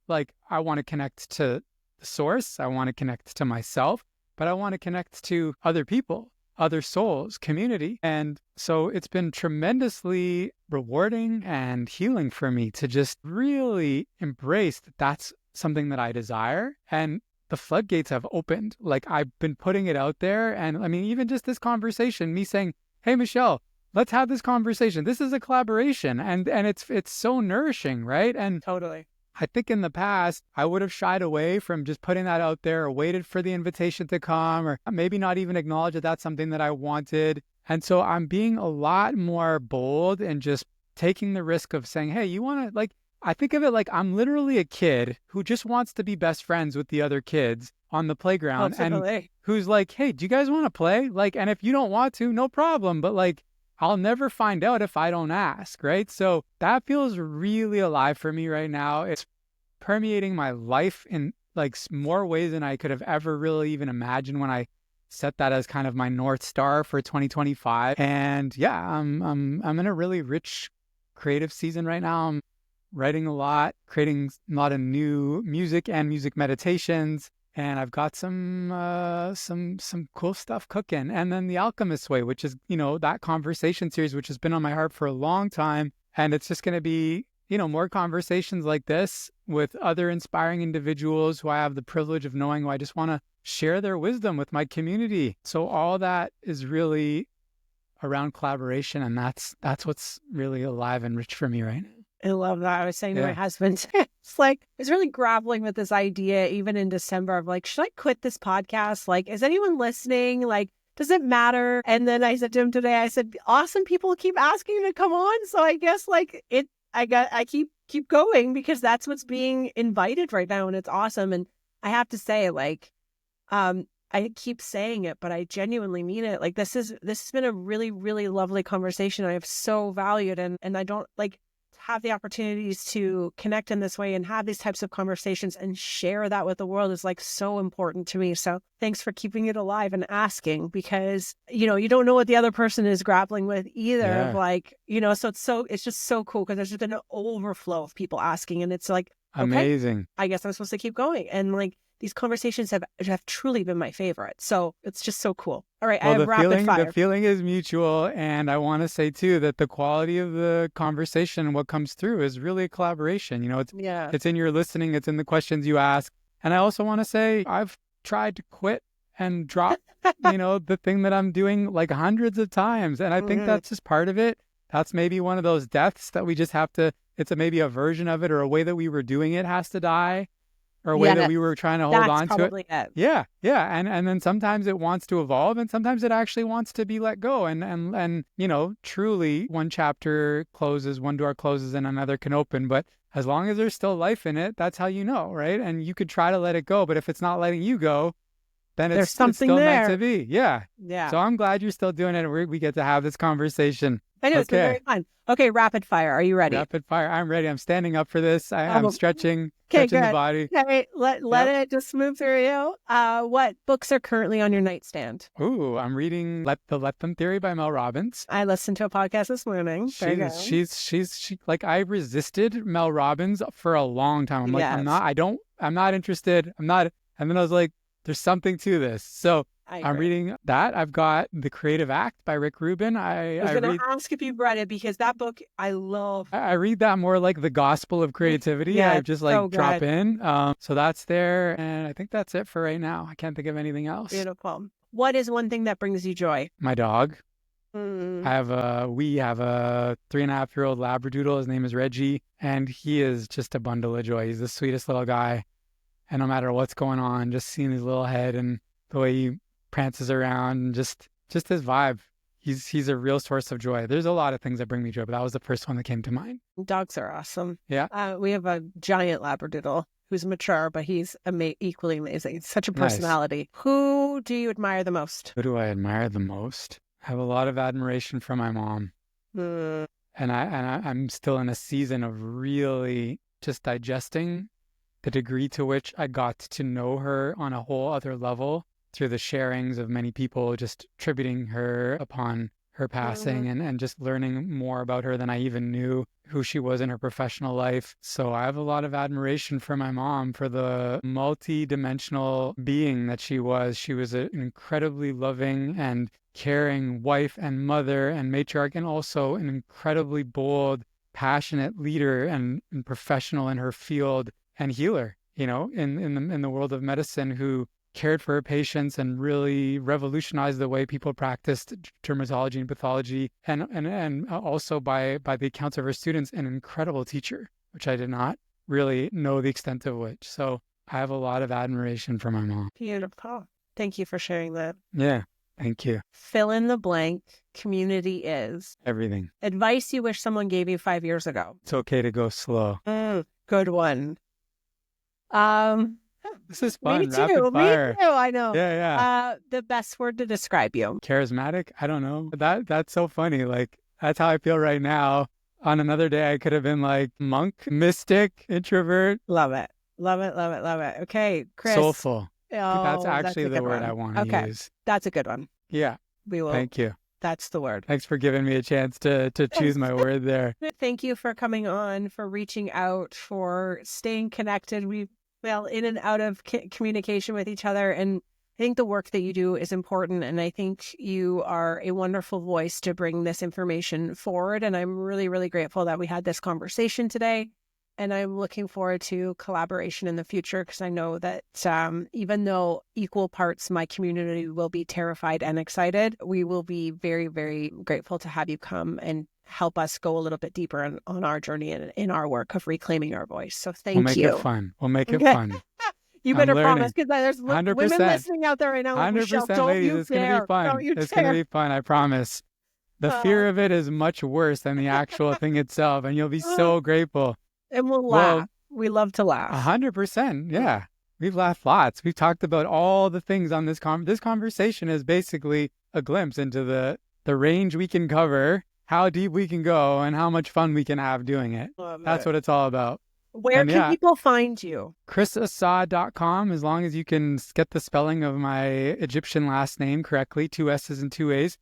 like I want to connect to the source. I want to connect to myself, but I want to connect to other people, other souls, community. And so it's been tremendously rewarding and healing for me to just really embrace that that's something that I desire. And the floodgates have opened. Like I've been putting it out there. And I mean, even just this conversation, me saying, hey, Michelle, let's have this conversation. This is a collaboration. And it's so nourishing, right? And totally. I think in the past, I would have shied away from just putting that out there or waited for the invitation to come or maybe not even acknowledge that that's something that I wanted. And so I'm being a lot more bold and just taking the risk of saying, hey, you want to I think of it like I'm literally a kid who just wants to be best friends with the other kids on the playground and who's like, hey, do you guys want to play? Like, and if you don't want to, no problem. But like, I'll never find out if I don't ask, right? So that feels really alive for me right now. It's permeating my life in like more ways than I could have ever really even imagined when I set that as kind of my North Star for 2025. And yeah, I'm in a really rich creative season right now. I'm writing a lot, creating a lot of new music and music meditations. And I've got some cool stuff cooking. And then the Alchemist Way, which is, that conversation series, which has been on my heart for a long time. And it's just going to be, more conversations like this with other inspiring individuals who I have the privilege of knowing, who I just want to share their wisdom with my community. So all that is really around collaboration. And that's what's really alive and rich for me right now. I love that. I was saying to my husband, it's like, I was really grappling with this idea, even in December, of like, should I quit this podcast? Like, is anyone listening? Like, does it matter? And then I said to him today, I said, awesome people keep asking to come on. So I guess like I keep going because that's what's being invited right now. And it's awesome. And I have to say, like, I keep saying it, but I genuinely mean it. Like, this has been a really, really lovely conversation. I have so valued and I don't like have the opportunities to connect in this way and have these types of conversations and share that with the world is like so important to me. So thanks for keeping it alive and asking, because, you don't know what the other person is grappling with either. Of like, so it's just so cool because there's just been an overflow of people asking, and it's like, amazing. Okay, I guess I'm supposed to keep going. And like, these conversations have truly been my favorite. So it's just so cool. All right, well, I have rapid fire. The feeling is mutual. And I want to say, too, that the quality of the conversation and what comes through is really a collaboration. It's in your listening. It's in the questions you ask. And I also want to say I've tried to quit and drop, the thing that I'm doing like hundreds of times. And I think that's just part of it. That's maybe one of those deaths that we just have to, maybe a version of it or a way that we were doing it has to die. Or a way that we were trying to hold on to it. Yeah. And then sometimes it wants to evolve, and sometimes it actually wants to be let go. And truly one chapter closes, one door closes, and another can open. But as long as there's still life in it, that's how you know, right? And you could try to let it go, but if it's not letting you go, then it's still meant to be. Yeah. So I'm glad you're still doing it. We get to have this conversation. I know, it's been very fun. Okay, rapid fire. Are you ready? Rapid fire. I'm ready. I'm standing up for this. I'm stretching the body. Okay, let it just move through you. What books are currently on your nightstand? Ooh, I'm reading The Let Them Theory by Mel Robbins. I listened to a podcast this morning. She's like, I resisted Mel Robbins for a long time. I'm like, I'm not interested. And then I was like, there's something to this. So I'm reading that. I've got The Creative Act by Rick Rubin. I was going to ask if you've read it, because that book I love. I read that more like the gospel of creativity. I just like drop in. So that's there. And I think that's it for right now. I can't think of anything else. Beautiful. What is one thing that brings you joy? My dog. We have a 3.5-year-old Labradoodle. His name is Reggie. And he is just a bundle of joy. He's the sweetest little guy. And no matter what's going on, just seeing his little head and the way he prances around and just his vibe. He's a real source of joy. There's a lot of things that bring me joy, but that was the first one that came to mind. Dogs are awesome. Yeah. We have a giant Labradoodle who's mature, but he's equally amazing. It's such a personality. Nice. Who do you admire the most? Who do I admire the most? I have a lot of admiration for my mom. And I'm still in a season of really just digesting the degree to which I got to know her on a whole other level through the sharings of many people just tributing her upon her passing and just learning more about her than I even knew who she was in her professional life. So I have a lot of admiration for my mom, for the multi-dimensional being that she was. She was an incredibly loving and caring wife and mother and matriarch, and also an incredibly bold, passionate leader and professional in her field and healer, in the world of medicine, who cared for her patients and really revolutionized the way people practiced dermatology and pathology, and also by the accounts of her students, an incredible teacher, which I did not really know the extent of which. So I have a lot of admiration for my mom. Beautiful. Thank you for sharing that. Yeah, thank you. Fill in the blank. community is. Everything. Advice you wish someone gave you 5 years ago. It's okay to go slow. Good one. This is fun. Me too. Rapid fire. Me too. I know. Yeah. The best word to describe you. Charismatic? I don't know. That's so funny. Like, that's how I feel right now. On another day, I could have been like monk, mystic, introvert. Love it. Love it. Love it. Love it. Okay, Chris. Soulful. Oh, That's actually a the good word one. I want to Okay. use. That's a good one. Yeah. We will. Thank you. That's the word. Thanks for giving me a chance to choose my word there. Thank you for coming on, for reaching out, for staying connected. We fell in and out of communication with each other. And I think the work that you do is important. And I think you are a wonderful voice to bring this information forward. And I'm really, really grateful that we had this conversation today. And I'm looking forward to collaboration in the future, because I know that even though equal parts my community will be terrified and excited, we will be very, very grateful to have you come and help us go a little bit deeper on our journey and in our work of reclaiming our voice. So thank you. We'll make it fun. We'll make it fun. You better promise, because there's 100%. women listening out there right now. 100%, Michelle, don't ladies. you It's going to dare. be fun. Don't you It's dare. going to be fun. I promise. The fear of it is much worse than the actual thing itself. And you'll be so grateful. And we'll laugh. We love to laugh. 100%. Yeah. We've laughed lots. We've talked about all the things on this this conversation is basically a glimpse into the range we can cover, how deep we can go, and how much fun we can have doing it. That's what it's all about. Where can people find you? ChrisAssaad.com, as long as you can get the spelling of my Egyptian last name correctly, 2 S's and 2 A's.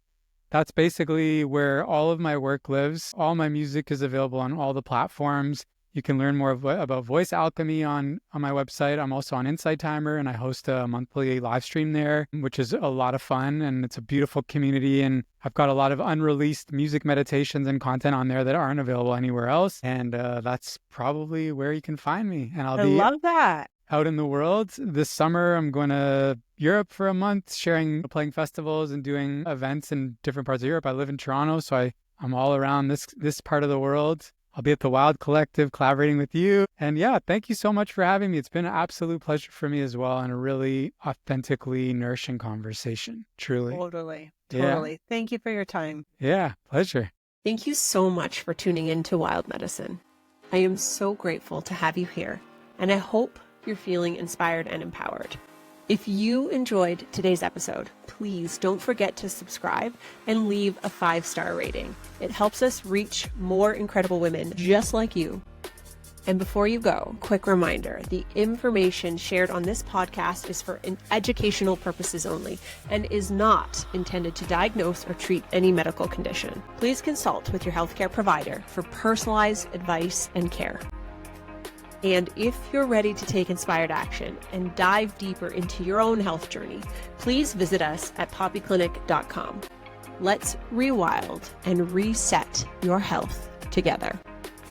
That's basically where all of my work lives. All my music is available on all the platforms. You can learn more about Voice Alchemy on my website. I'm also on Insight Timer, and I host a monthly live stream there, which is a lot of fun, and it's a beautiful community. And I've got a lot of unreleased music meditations and content on there that aren't available anywhere else. And that's probably where you can find me. And I love that. Out in the world. This summer, I'm going to Europe for a month, playing festivals and doing events in different parts of Europe. I live in Toronto, so I'm all around this part of the world. I'll be at the Wild Collective collaborating with you. And yeah, thank you so much for having me. It's been an absolute pleasure for me as well, and a really authentically nourishing conversation. Truly. Totally. Yeah. Thank you for your time. Yeah, pleasure. Thank you so much for tuning in to Wild Medicine. I am so grateful to have you here, and I hope you're feeling inspired and empowered. If you enjoyed today's episode, please don't forget to subscribe and leave a 5-star rating. It helps us reach more incredible women just like you. And before you go, quick reminder, the information shared on this podcast is for educational purposes only and is not intended to diagnose or treat any medical condition. Please consult with your healthcare provider for personalized advice and care. And if you're ready to take inspired action and dive deeper into your own health journey, please visit us at poppyclinic.com. Let's rewild and reset your health together.